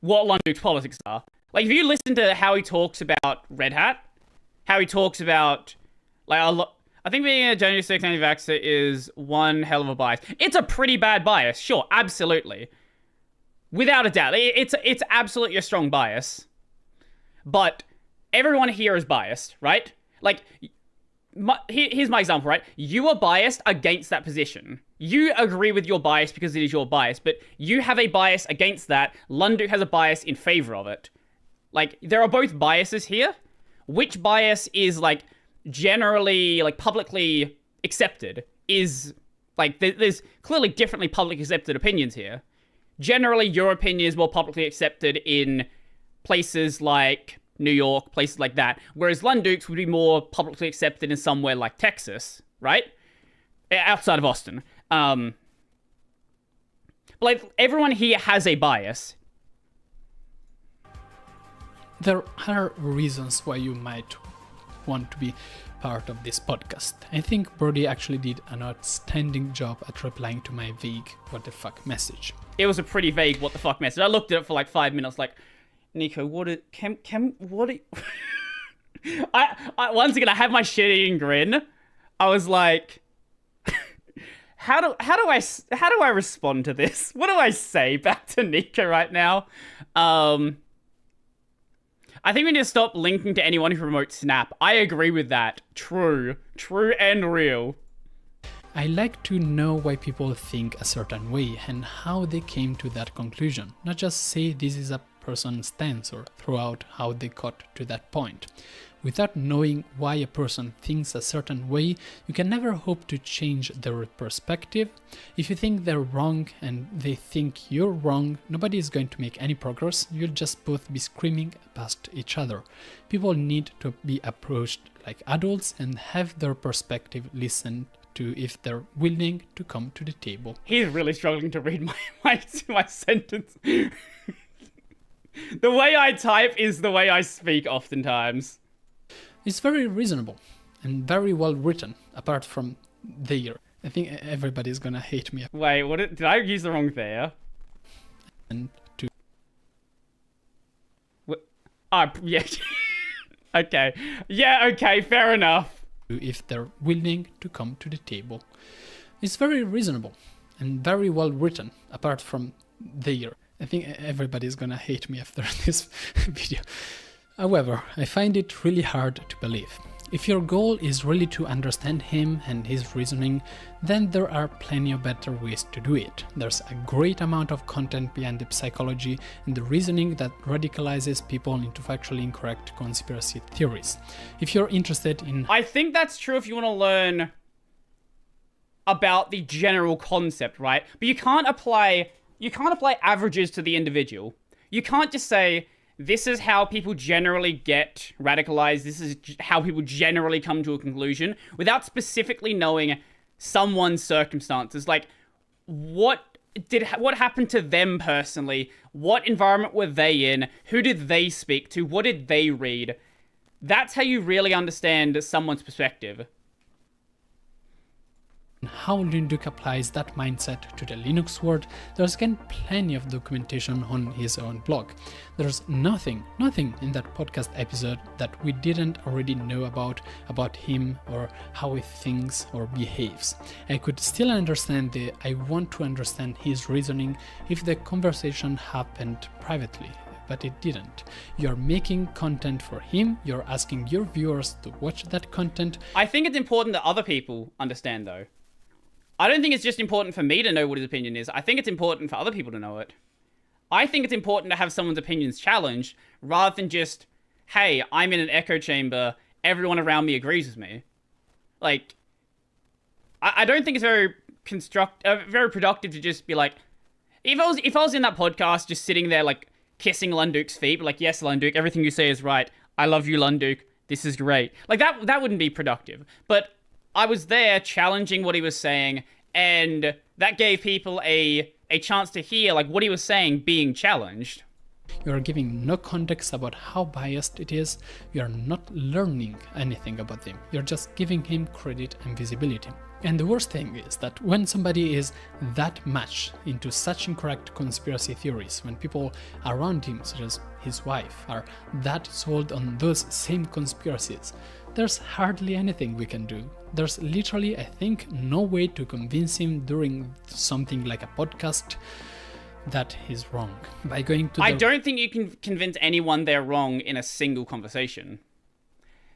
what Lunduk's politics are. If you listen to how he talks about Red Hat, how he talks about, I think being a January 6th anti-vaxxer is one hell of a bias. It's a pretty bad bias, sure, absolutely. Without a doubt, it's absolutely a strong bias. But everyone here is biased, right? Here's my example, right? You are biased against that position. You agree with your bias because it is your bias, but you have a bias against that. Lunduk has a bias in favor of it. There are both biases here. Which bias is, generally, publicly accepted is, there's clearly differently publicly accepted opinions here. Generally, your opinion is more publicly accepted in places like New York, places like that. Whereas Lundukes would be more publicly accepted in somewhere like Texas, right? Outside of Austin. But like, everyone here has a bias. There are reasons why you might want to be part of this podcast. I think Brodie actually did an outstanding job at replying to my vague what the fuck message. It was a pretty vague what the fuck message. I looked at it for like 5 minutes like, Nico, what I once again, I have my shit-eating grin. I was like, how do I respond to this? What do I say back to Nico right now? I think we need to stop linking to anyone who promotes Snap. I agree with that. True and real. I like to know why people think a certain way and how they came to that conclusion, not just say this is a person's stance or throw out how they got to that point. Without knowing why a person thinks a certain way, you can never hope to change their perspective. If you think they're wrong and they think you're wrong, nobody is going to make any progress. You'll just both be screaming past each other. People need to be approached like adults and have their perspective listened to if they're willing to come to the table. He's really struggling to read my sentence. The way I type is the way I speak oftentimes. It's very reasonable and very well written, apart from there. I think everybody's gonna hate me. Wait, did I use the wrong there? And to... Yeah. Okay. Yeah, okay, fair enough. If they're willing to come to the table. It's very reasonable and very well written, apart from there. I think everybody's gonna hate me after this video. However, I find it really hard to believe. If your goal is really to understand him and his reasoning, then there are plenty of better ways to do it. There's a great amount of content behind the psychology and the reasoning that radicalizes people into factually incorrect conspiracy theories. If you're interested in... I think that's true if you want to learn about the general concept, right? But you can't apply averages to the individual. You can't just say, this is how people generally get radicalized, this is how people generally come to a conclusion, without specifically knowing someone's circumstances. Like, what happened to them personally? What environment were they in? Who did they speak to? What did they read? That's how you really understand someone's perspective. How Lunduk applies that mindset to the Linux world, there's again plenty of documentation on his own blog. There's nothing in that podcast episode that we didn't already know about him or how he thinks or behaves. I could still understand I want to understand his reasoning if the conversation happened privately. But it didn't. You're making content for him, you're asking your viewers to watch that content. I think it's important that other people understand though. I don't think it's just important for me to know what his opinion is. I think it's important for other people to know it. I think it's important to have someone's opinions challenged rather than just, hey, I'm in an echo chamber, everyone around me agrees with me. Like, I don't think it's very productive to just be like, if I was in that podcast just sitting there like kissing Lunduk's feet, but like, yes, Lunduk, everything you say is right. I love you, Lunduk. This is great. Like that wouldn't be productive. But I was there challenging what he was saying, and that gave people a chance to hear like what he was saying being challenged. You're giving no context about how biased it is. You're not learning anything about him. You're just giving him credit and visibility. And the worst thing is that when somebody is that much into such incorrect conspiracy theories, when people around him, such as his wife, are that sold on those same conspiracies, there's hardly anything we can do. There's literally, I think, no way to convince him during something like a podcast that he's wrong. By going to I don't think you can convince anyone they're wrong in a single conversation.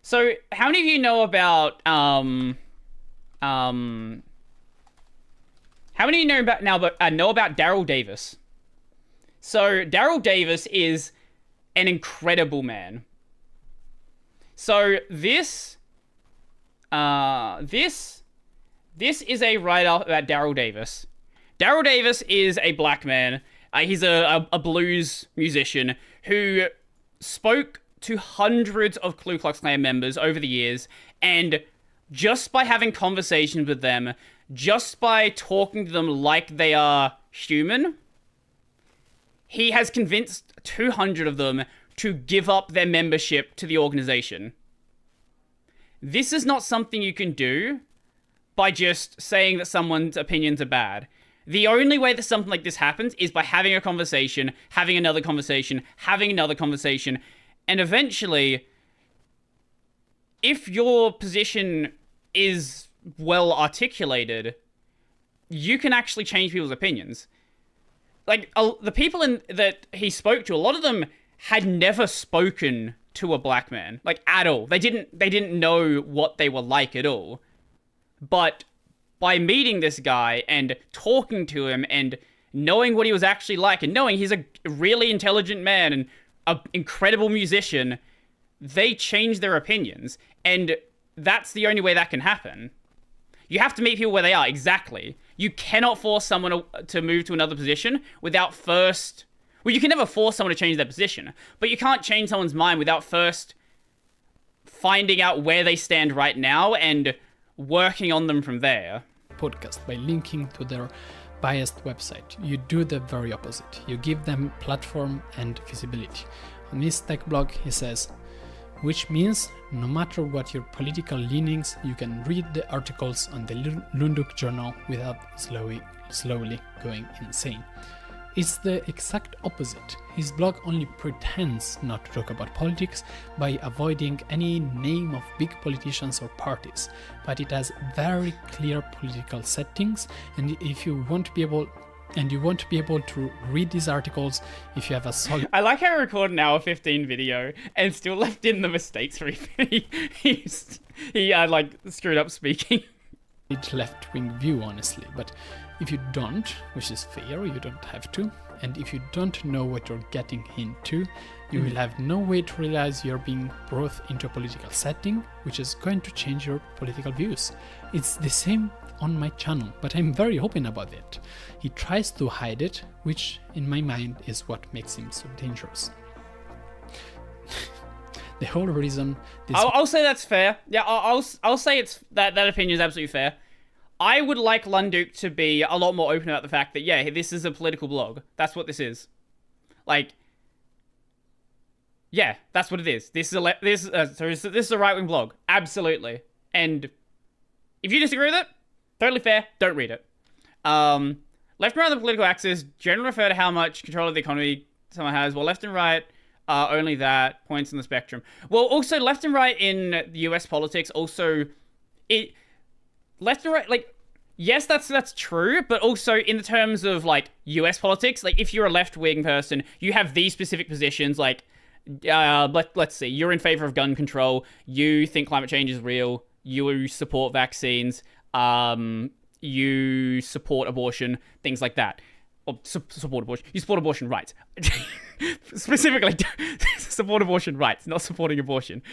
So, how many of you know about how many of you know about Daryl Davis? So, Daryl Davis is an incredible man. So, this is a write-up about Daryl Davis. Daryl Davis is a black man. He's a blues musician who spoke to hundreds of Ku Klux Klan members over the years, and just by having conversations with them, just by talking to them like they are human, he has convinced 200 of them to give up their membership to the organization. This is not something you can do by just saying that someone's opinions are bad. The only way that something like this happens is by having a conversation, having another conversation, having another conversation, and eventually, if your position is well articulated, you can actually change people's opinions. Like, the people that he spoke to, a lot of them had never spoken to a black man, like, at all. They didn't know what they were like at all. But by meeting this guy and talking to him and knowing what he was actually like and knowing he's a really intelligent man and an incredible musician, they changed their opinions. And that's the only way that can happen. You have to meet people where they are, exactly. You cannot force someone to move to another position without first... Well, you can never force someone to change their position, but you can't change someone's mind without first finding out where they stand right now and working on them from there. Podcast by linking to their biased website. You do the very opposite. You give them platform and visibility. On his tech blog, he says, which means no matter what your political leanings, you can read the articles on the Lunduk Journal without slowly going insane. It's the exact opposite. His blog only pretends not to talk about politics by avoiding any name of big politicians or parties, but it has very clear political settings, and if you won't be able to read these articles if you have a solid... I like how I recorded an hour 15 video and still left in the mistakes for he screwed up speaking. left-wing view, honestly, but if you don't, which is fair, you don't have to, and if you don't know what you're getting into, you will have no way to realize you're being brought into a political setting, which is going to change your political views. It's the same on my channel, but I'm very open about it. He tries to hide it, which in my mind is what makes him so dangerous. The whole reason this... I'll say that's fair. Yeah, I'll say it's that opinion is absolutely fair. I would like Lunduk to be a lot more open about the fact that, yeah, this is a political blog. That's what this is. Like, yeah, that's what it is. This is a right-wing blog. Absolutely. And if you disagree with it, totally fair. Don't read it. Left and right on the political axis generally refer to how much control of the economy someone has, while left and right only that, points on the spectrum. Well, also, left and right in the US politics, also, left and right, like, yes, that's true, but also in the terms of, like, US politics, like, if you're a left-wing person, you have these specific positions, like, let's see, you're in favor of gun control, you think climate change is real, you support vaccines, you support abortion, things like that. Or support abortion. You support abortion rights. Specifically, support abortion rights, not supporting abortion.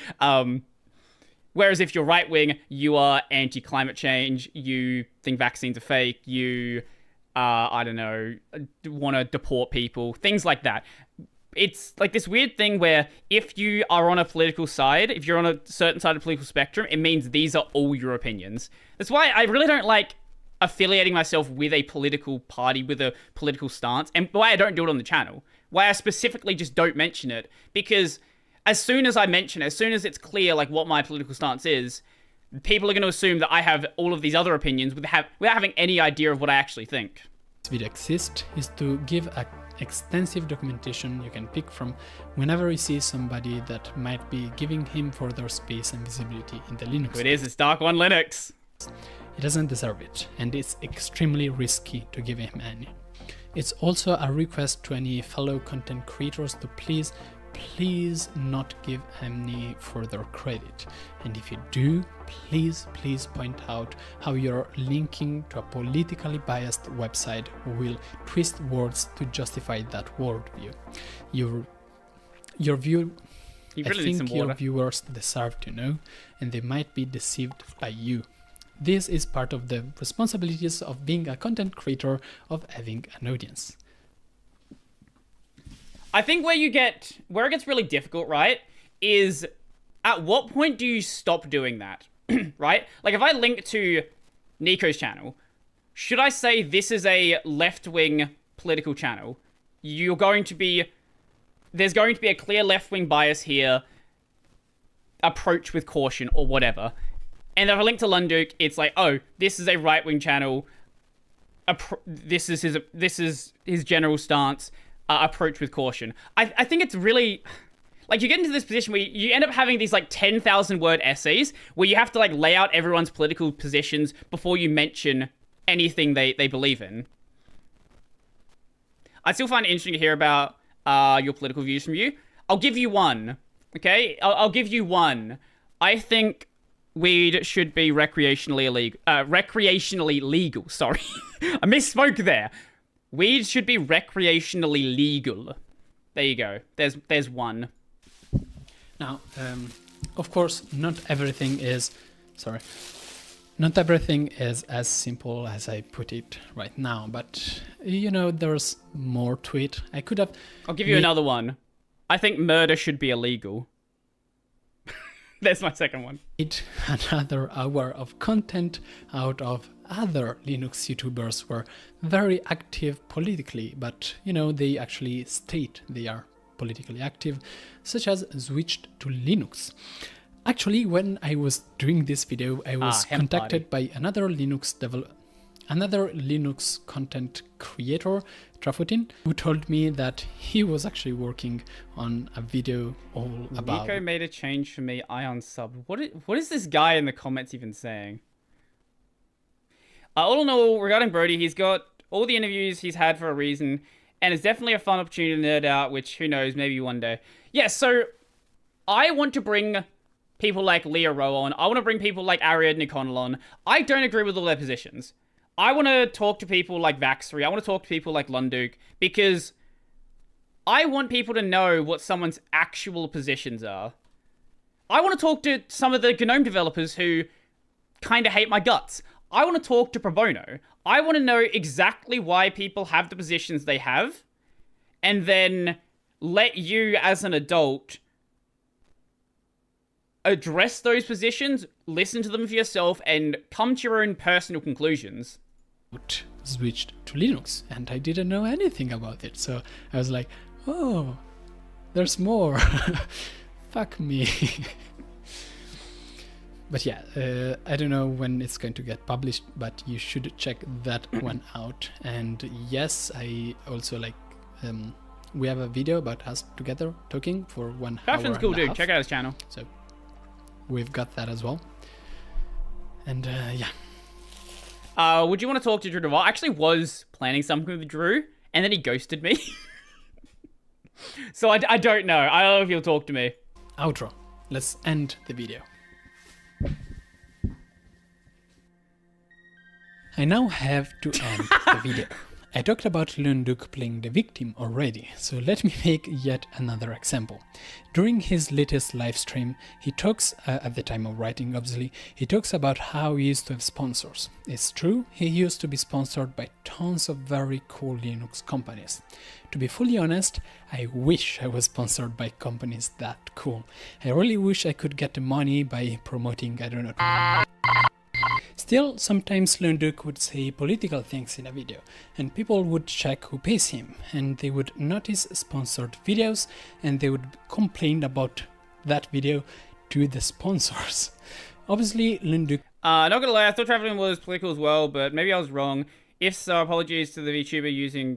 Whereas if you're right-wing, you are anti-climate change, you think vaccines are fake, you, want to deport people, things like that. It's like this weird thing where if you are on a political side, if you're on a certain side of the political spectrum, it means these are all your opinions. That's why I really don't like affiliating myself with a political party, with a political stance, and why I don't do it on the channel. Why I specifically just don't mention it, because as soon as I mention it, as soon as it's clear like what my political stance is, people are going to assume that I have all of these other opinions without having any idea of what I actually think. This video exists is to give a extensive documentation you can pick from whenever you see somebody that might be giving him further space and visibility in the Linux. It's Dark One Linux. He doesn't deserve it, and it's extremely risky to give him any. It's also a request to any fellow content creators to please not give any further credit. And if you do, please point out how you're linking to a politically biased website who will twist words to justify that worldview. Your viewers deserve to know, and they might be deceived by you. This is part of the responsibilities of being a content creator, of having an audience. I think where it gets really difficult, right, is at what point do you stop doing that, right? Like, if I link to Nico's channel, should I say this is a left-wing political channel? There's going to be a clear left-wing bias here, approach with caution, or whatever. And if I link to Lunduk, it's like, oh, this is a right-wing channel, this is his general stance, approach with caution. I think it's really... Like, you get into this position where you end up having these, like, 10,000-word essays where you have to, like, lay out everyone's political positions before you mention anything they believe in. I still find it interesting to hear about your political views from you. I'll give you one, okay? I'll give you one. I think weed should be recreationally legal, sorry. I misspoke there. Weed should be recreationally legal. There you go. There's one. Now, of course, not everything is as simple as I put it right now, but, you know, there's more to it. I'll give you another one. I think murder should be illegal. There's my second one. Another hour of content out of other Linux YouTubers who are very active politically, but, you know, they actually state they are politically active, such as Switched to Linux. Actually, when I was doing this video, I was contacted by another Linux content creator, Trafutin, who told me that he was actually working on a video all about... Nico made a change for me, Ion sub. What is this guy in the comments even saying? All in all, regarding Brodie, he's got all the interviews he's had for a reason, and it's definitely a fun opportunity to nerd out, which, who knows, maybe one day. Yeah, so I want to bring people like Leo Rowe on. I want to bring people like Ariadne Connell on. I don't agree with all their positions. I want to talk to people like Vaxry. I want to talk to people like Lunduk, because I want people to know what someone's actual positions are. I want to talk to some of the GNOME developers who kind of hate my guts. I want to talk to Pro Bono. I want to know exactly why people have the positions they have, and then let you, as an adult, address those positions, listen to them for yourself, and come to your own personal conclusions. Switched to Linux, and I didn't know anything about it, so I was like, oh, there's more. Fuck me. But yeah, I don't know when it's going to get published, but you should check that one out. And yes, I also like, we have a video about us together talking for 1 hour. Caption's cool, dude. Check out his channel. So we've got that as well. And yeah. Would you want to talk to Drew Duval? I actually was planning something with Drew, and then he ghosted me. So I don't know. I don't know if he'll talk to me. Outro. Let's end the video. I now have to end the video. I talked about Lunduk playing the victim already, so let me make yet another example. During his latest livestream, he talks, at the time of writing obviously, he talks about how he used to have sponsors. It's true, he used to be sponsored by tons of very cool Linux companies. To be fully honest, I wish I was sponsored by companies that cool. I really wish I could get the money by promoting, I don't know. Still, sometimes Lunduk would say political things in a video, and people would check who pays him, and they would notice sponsored videos, and they would complain about that video to the sponsors. Obviously, Lunduk... Not gonna lie, I thought Traveling was political as well, but maybe I was wrong. If so, apologies to the VTuber using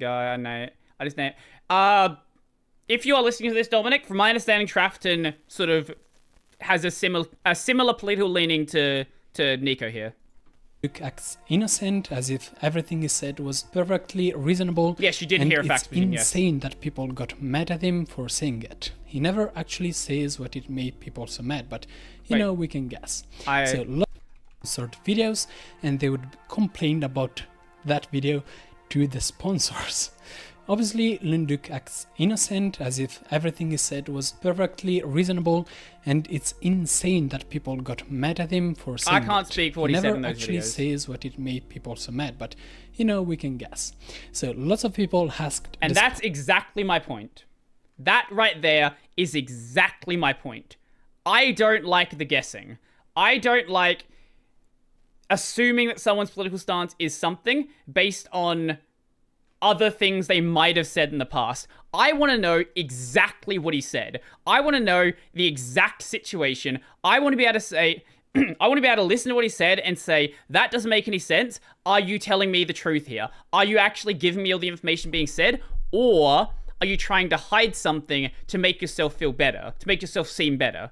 if you are listening to this, Dominic, from my understanding, Trafton sort of has a similar political leaning to Nico here. Acts innocent, as if everything he said was perfectly reasonable. Yes, you did hear a fact. It's insane that people got mad at him for saying it. He never actually says what it made people so mad, but you know, we can guess. So lots of sponsored videos, and they would complain about that video to the sponsors. Obviously, Lunduk acts innocent, as if everything he said was perfectly reasonable, and it's insane that people got mad at him for saying I can't speak for what he said in those videos. He never actually says what it made people so mad, but, you know, we can guess. So, lots of people asked... And that's exactly my point. That right there is exactly my point. I don't like the guessing. I don't like assuming that someone's political stance is something based on other things they might have said in the past. I want to know exactly what he said. I want to know the exact situation. I want to be able to say, I want to be able to listen to what he said and say, that doesn't make any sense. Are you telling me the truth here? Are you actually giving me all the information being said? Or are you trying to hide something to make yourself feel better, to make yourself seem better?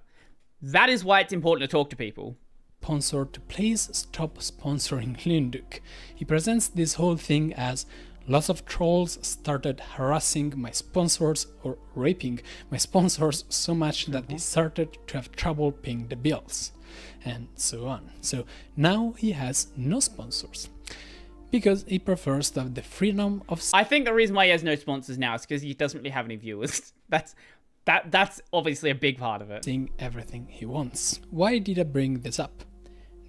That is why it's important to talk to people. Sponsor to please stop sponsoring Lunduk. He presents this whole thing as lots of trolls started harassing my sponsors or raping my sponsors so much that they started to have trouble paying the bills, and so on. So now he has no sponsors because he prefers to have the freedom of... I think the reason why he has no sponsors now is because he doesn't really have any viewers. That's obviously a big part of it. Saying everything he wants. Why did I bring this up?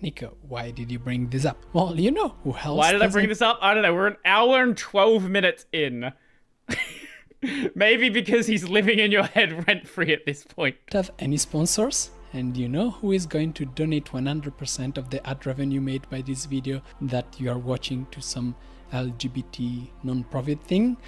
Nico, why did you bring this up? Well, you know who else. Why did I bring this up? I don't know. We're an hour and 12 minutes in. Maybe because he's living in your head rent-free at this point. Have any sponsors? And you know who is going to donate 100% of the ad revenue made by this video that you are watching to some LGBT non-profit thing?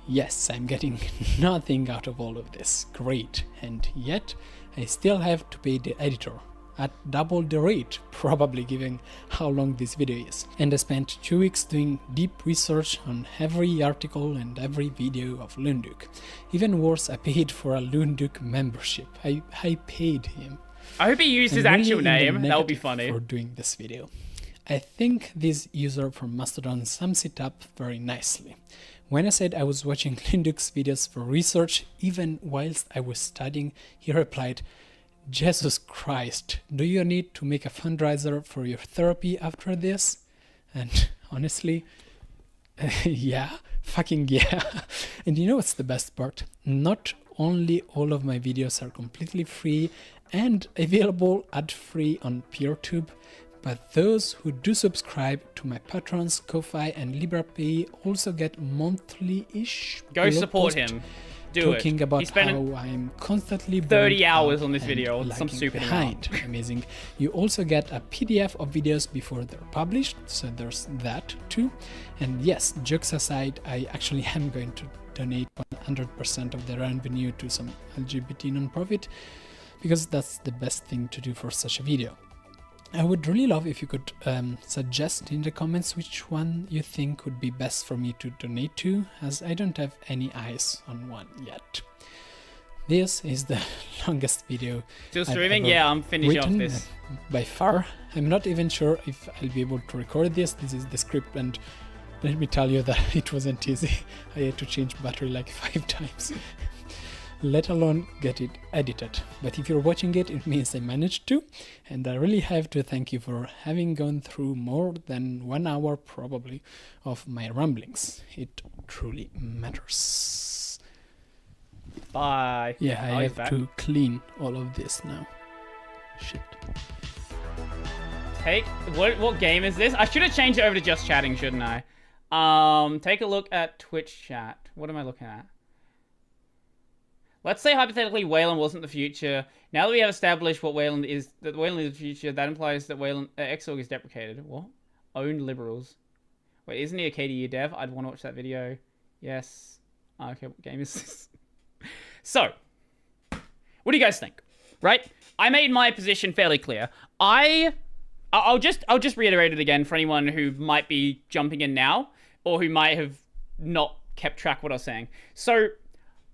Yes, I'm getting nothing out of all of this. Great. And yet, I still have to pay the editor at double the rate, probably given how long this video is. And I spent 2 weeks doing deep research on every article and every video of Lunduk. Even worse, I paid for a Lunduk membership. I paid him. I hope he used his actual name. That would be funny. For doing this video. I think this user from Mastodon sums it up very nicely. When I said I was watching Lunduk's videos for research, even whilst I was studying, he replied, Jesus Christ, do you need to make a fundraiser for your therapy after this? And honestly, yeah, fucking yeah. And you know what's the best part? Not only all of my videos are completely free and available ad-free on PeerTube, but those who do subscribe to my patrons, Ko-Fi and LibraPay also get monthly-ish. Go support him. Do talking it. about how I'm constantly 30 hours on this video, some super behind. Amazing. You also get a PDF of videos before they're published, so there's that too. And yes, jokes aside, I actually am going to donate 100% of the revenue to some LGBT non-profit because that's the best thing to do for such a video. I would really love if you could suggest in the comments which one you think would be best for me to donate to, as I don't have any eyes on one yet. This is the longest video. Still streaming? Yeah, I'm finishing off this. By far. I'm not even sure if I'll be able to record this. This is the script, and let me tell you that it wasn't easy. I had to change battery like 5 times. Let alone get it edited. But if you're watching it, it means I managed to, and I really have to thank you for having gone through more than 1 hour probably of my ramblings. It truly matters. Bye. Yeah, I have to clean all of this now. Shit. What game is this? I should have changed it over to just chatting, shouldn't I? Take a look at Twitch chat. What am I looking at? Let's say hypothetically Wayland wasn't the future. Now that we have established what Wayland is, that Wayland is the future, that implies that Wayland Xorg is deprecated. What? Owned liberals. Wait, isn't he a KDU dev? I'd want to watch that video. Yes. Okay, what game is this? So, what do you guys think? Right? I made my position fairly clear. I'll just reiterate it again for anyone who might be jumping in now or who might have not kept track of what I was saying. So,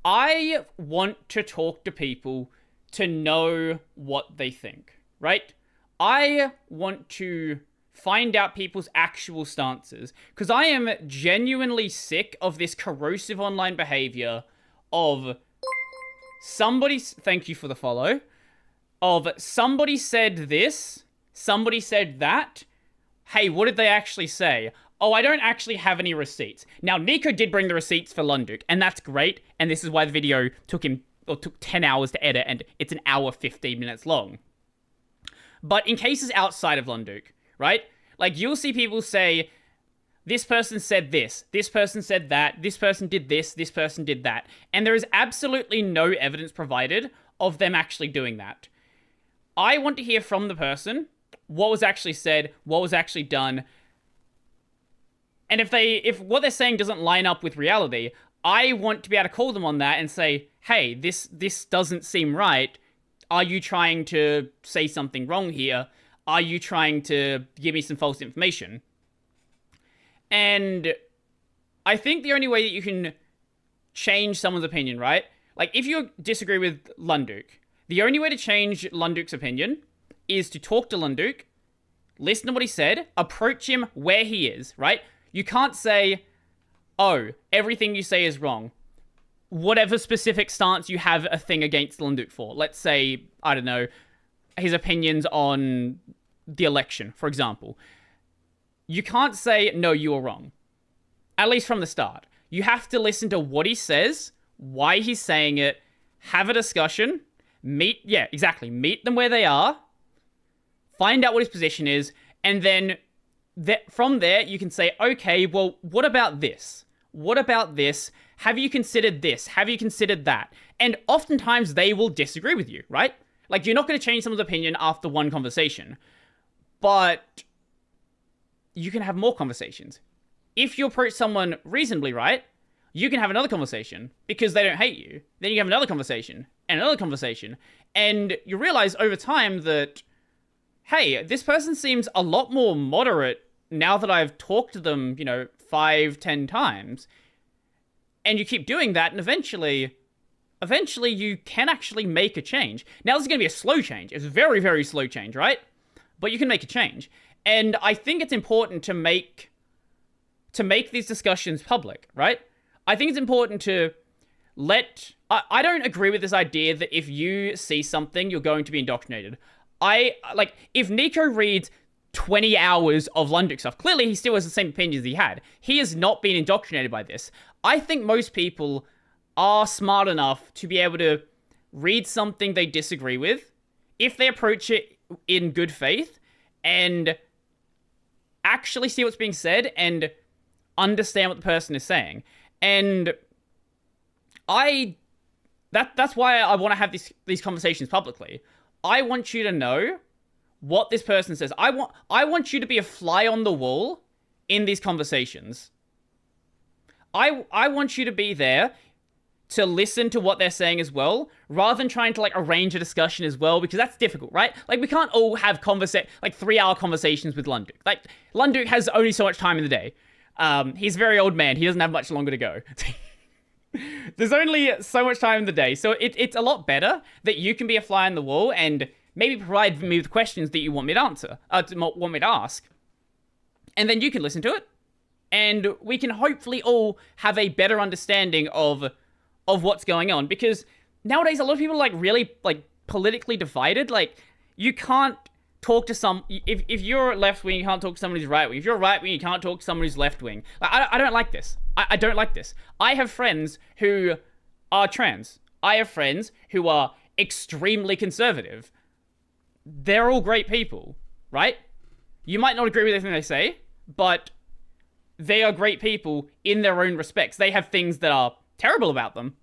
I want to talk to people to know what they think, right? I want to find out people's actual stances because I am genuinely sick of this corrosive online behavior of somebody, thank you for the follow, of somebody said this, somebody said that. Hey, what did they actually say? Oh, I don't actually have any receipts. Now, Nico did bring the receipts for Lunduk, and that's great, and this is why the video took 10 hours to edit, and it's an hour 15 minutes long. But in cases outside of Lunduk, right? Like, you'll see people say, this person said this person said that, this person did this person did that. And there is absolutely no evidence provided of them actually doing that. I want to hear from the person what was actually said, what was actually done. And if what they're saying doesn't line up with reality, I want to be able to call them on that and say, hey, this doesn't seem right. Are you trying to say something wrong here? Are you trying to give me some false information? And I think the only way that you can change someone's opinion, right? Like, if you disagree with Lunduk, the only way to change Lunduk's opinion is to talk to Lunduk, listen to what he said, approach him where he is, right? You can't say, oh, everything you say is wrong. Whatever specific stance you have a thing against Lunduk for. Let's say, I don't know, his opinions on the election, for example. You can't say, no, you are wrong. At least from the start. You have to listen to what he says, why he's saying it, have a discussion, meet them where they are, find out what his position is, and then from there, you can say, okay, well, what about this? What about this? Have you considered this? Have you considered that? And oftentimes they will disagree with you, right? Like, you're not going to change someone's opinion after one conversation, but you can have more conversations. If you approach someone reasonably, right, you can have another conversation because they don't hate you. Then you have another conversation and another conversation. And you realize over time that, hey, this person seems a lot more moderate now that I've talked to them, 5-10 times. And you keep doing that, and eventually you can actually make a change. Now, this is going to be a slow change. It's a very, very slow change, right? But you can make a change. And I think it's important to make these discussions public, right? I think it's important to I don't agree with this idea that if you see something, you're going to be indoctrinated. If Nico reads 20 hours of Lunduk stuff, clearly he still has the same opinions he had. He has not been indoctrinated by this. I think most people are smart enough to be able to read something they disagree with, if they approach it in good faith, and actually see what's being said and understand what the person is saying. And that's why I want to have these conversations publicly. I want you to know what this person says. I want you to be a fly on the wall in these conversations. I want you to be there to listen to what they're saying as well, rather than trying to arrange a discussion as well, because that's difficult, right? We can't all have 3-hour conversations with Lunduk. Lunduk has only so much time in the day. He's a very old man. He doesn't have much longer to go. There's only so much time in the day, so it's a lot better that you can be a fly on the wall and maybe provide me with questions that you want me to answer, want me to ask. And then you can listen to it, and we can hopefully all have a better understanding of what's going on. Because nowadays, a lot of people are really politically divided. You can't talk to if you're left wing, you can't talk to someone who's right wing. If you're right wing, you can't talk to someone who's left wing. I don't like this. I don't like this. I have friends who are trans. I have friends who are extremely conservative. They're all great people, right? You might not agree with everything they say, but they are great people in their own respects. They have things that are terrible about them.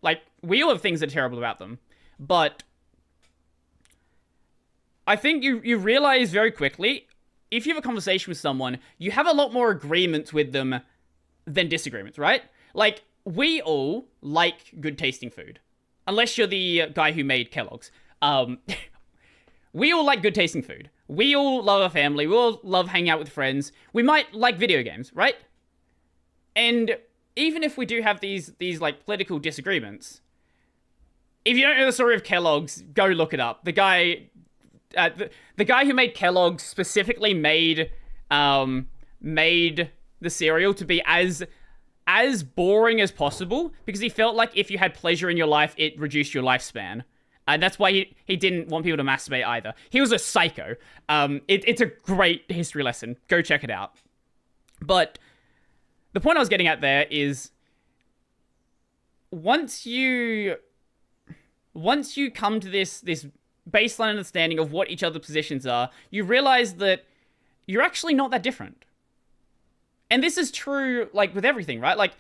We all have things that are terrible about them. But I think you realize very quickly, if you have a conversation with someone, you have a lot more agreements with them than disagreements, right? We all like good tasting food. Unless you're the guy who made Kellogg's. We all like good tasting food. We all love our family. We all love hanging out with friends. We might like video games, right? And even if we do have these political disagreements, if you don't know the story of Kellogg's, go look it up. The guy who made Kellogg's specifically made the cereal to be as boring as possible, because he felt like if you had pleasure in your life, it reduced your lifespan. And that's why he didn't want people to masturbate either. He was a psycho. It's a great history lesson. Go check it out. But the point I was getting at there is, once you come to this baseline understanding of what each other's positions are, you realize that you're actually not that different. And this is true, like, with everything, right? Like,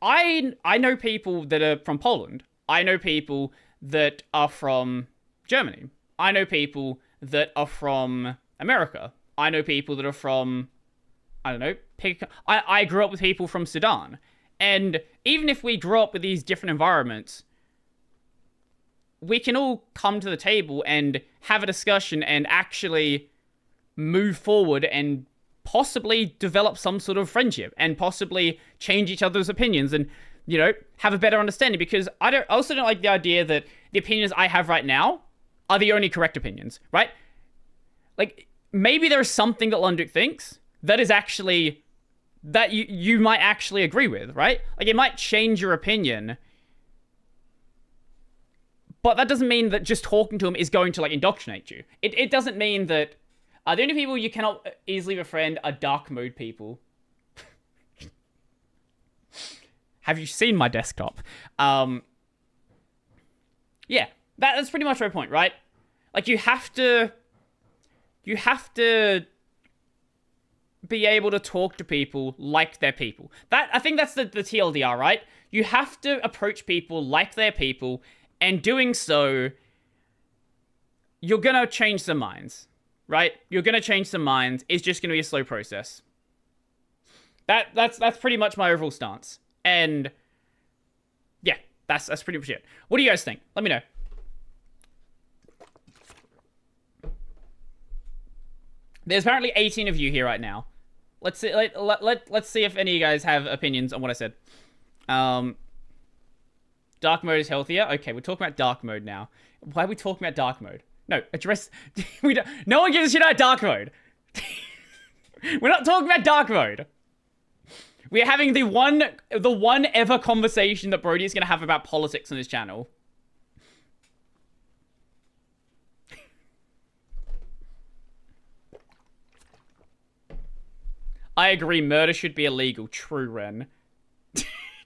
I know people that are from Poland. I know people that are from Germany. I know people that are from America. I know people that are from, I don't know, I grew up with people from Sudan. And even if we grew up with these different environments, we can all come to the table and have a discussion and actually move forward and possibly develop some sort of friendship and possibly change each other's opinions and, you know, have a better understanding. Because I also don't like the idea that the opinions I have right now are the only correct opinions, right? Like, maybe there's something that Lunduk thinks that is actually, that you might actually agree with, right? Like, it might change your opinion, but that doesn't mean that just talking to him is going to, like, indoctrinate you. It doesn't mean that the only people you cannot easily befriend are dark mode people. Have you seen my desktop? Yeah, that's pretty much my point, right? Like, you have to be able to talk to people like they're people. I think that's the TLDR, right? You have to approach people like they're people, and doing so, you're gonna change some minds, right? You're gonna change some minds. It's just gonna be a slow process. That's pretty much my overall stance. And yeah, that's pretty much it. What do you guys think? Let me know. There's apparently 18 of you here right now. Let's see. Let's see if any of you guys have opinions on what I said. Dark mode is healthier. Okay, we're talking about dark mode now. Why are we talking about dark mode? No, address. No one gives a shit about dark mode. We're not talking about dark mode. We're having the one ever conversation that Brodie is going to have about politics on his channel. I agree, murder should be illegal. True, Ren.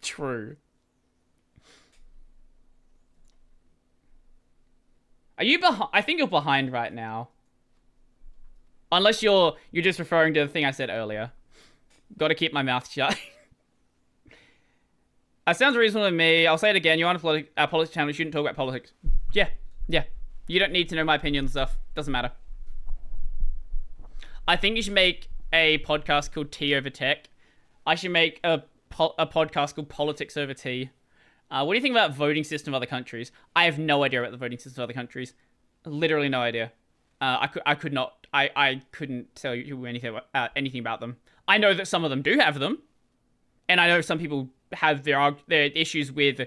True. Are you behind? I think you're behind right now. Unless you're just referring to the thing I said earlier. Gotta keep my mouth shut. That sounds reasonable to me. I'll say it again. You're on a politics channel. You shouldn't talk about politics. Yeah. You don't need to know my opinion and stuff. Doesn't matter. I think you should make a podcast called Tea Over Tech. I should make a podcast called Politics Over Tea. What do you think about voting system of other countries? I have no idea about the voting system of other countries. Literally no idea. I couldn't tell you anything about them. I know that some of them do have them, and I know some people have their issues with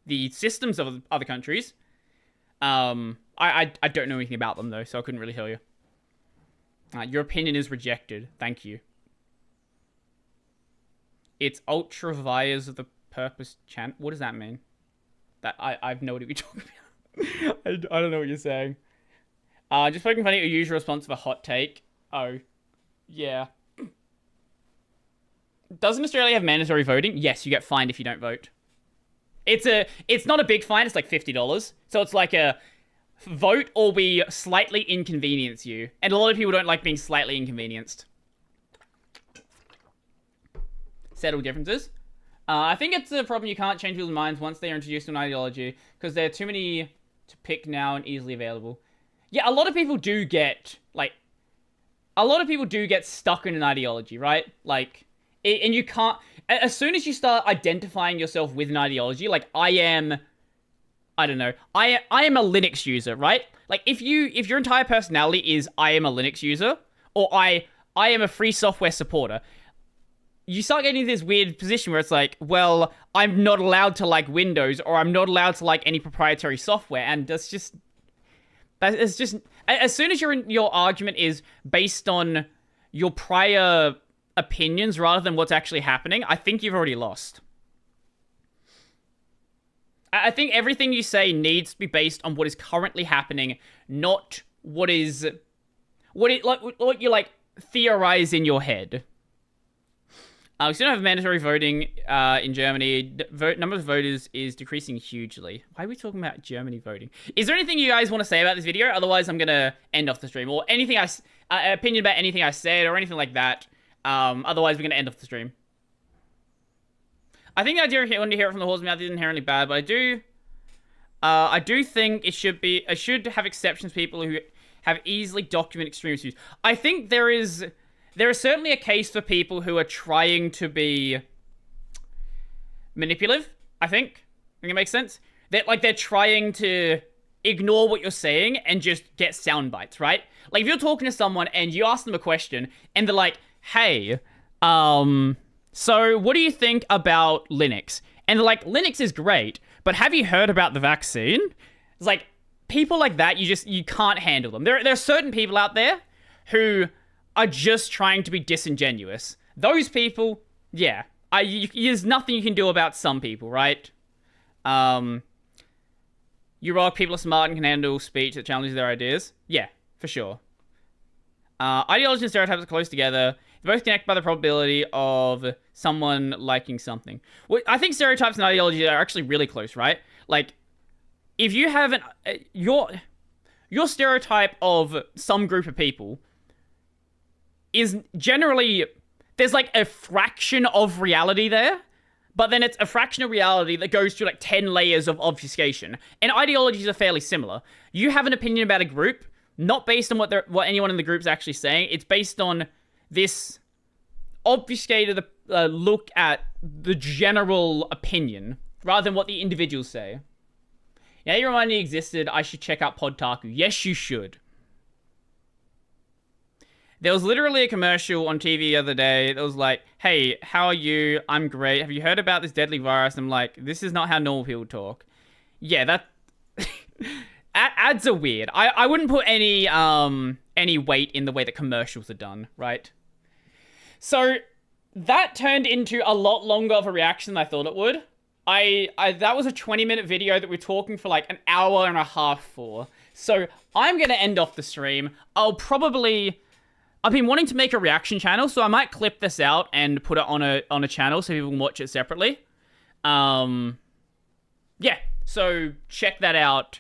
the systems of other countries. I don't know anything about them though, so I couldn't really tell you. Your opinion is rejected. Thank you. It's ultra vias of the purpose chant. What does that mean? That I've no idea what you're talking about. I don't know what you're saying. Just poking fun at your usual response of a hot take. Oh, yeah. Doesn't Australia have mandatory voting? Yes, you get fined if you don't vote. It's not a big fine. It's like $50. So it's like a vote or we slightly inconvenience you. And a lot of people don't like being slightly inconvenienced. Settle differences. I think it's a problem you can't change people's minds once they're introduced to an ideology, because there are too many to pick now and easily available. Yeah, a lot of people do get, stuck in an ideology, right? Like, and you can't, as soon as you start identifying yourself with an ideology, like, I am a Linux user, right? Like, if your entire personality is, I am a Linux user, or I am a free software supporter, you start getting into this weird position where it's like, well, I'm not allowed to like Windows, or I'm not allowed to like any proprietary software, and it's just, as soon as your argument is based on your prior opinions rather than what's actually happening, I think you've already lost. I think everything you say needs to be based on what is currently happening, not what you like theorize in your head. We still don't have mandatory voting in Germany. Number of voters is decreasing hugely. Why are we talking about Germany voting? Is there anything you guys want to say about this video? Otherwise, I'm going to end off the stream. Or anything opinion about anything I said or anything like that. Otherwise, we're going to end off the stream. I think the idea of when you hear it from the horse's mouth is inherently bad, but I do think it should have exceptions. People who have easily documented extreme views. I think there is certainly a case for people who are trying to be manipulative. I think it makes sense. They're trying to ignore what you're saying and just get sound bites, right? Like if you're talking to someone and you ask them a question and they're like, "Hey, so what do you think about Linux?" And they're like, "Linux is great, but have you heard about the vaccine?" It's like people like that, you can't handle them. There are certain people out there who are just trying to be disingenuous. Those people, yeah, there's nothing you can do about some people, right? You rock, people are smart and can handle speech that challenges their ideas. Yeah, for sure. Ideology and stereotypes are close together. They both connect by the probability of someone liking something. Well, I think stereotypes and ideology are actually really close, right? Like, if you have your stereotype of some group of people is generally, there's like a fraction of reality there, but then it's a fraction of reality that goes through like 10 layers of obfuscation. And ideologies are fairly similar. You have an opinion about a group, not based on what anyone in the group's actually saying. It's based on this obfuscated look at the general opinion, rather than what the individuals say. Now you remind me existed, I should check out Podtaku. Yes, you should. There was literally a commercial on TV the other day that was like, "Hey, how are you? I'm great. Have you heard about this deadly virus?" I'm like, this is not how normal people talk. Yeah, that... ads are weird. I wouldn't put any weight in the way that commercials are done, right? So, that turned into a lot longer of a reaction than I thought it would. That was a 20-minute video that we're talking for like an hour and a half for. So, I'm going to end off the stream. I've been wanting to make a reaction channel, so I might clip this out and put it on a channel so people can watch it separately. Yeah, so check that out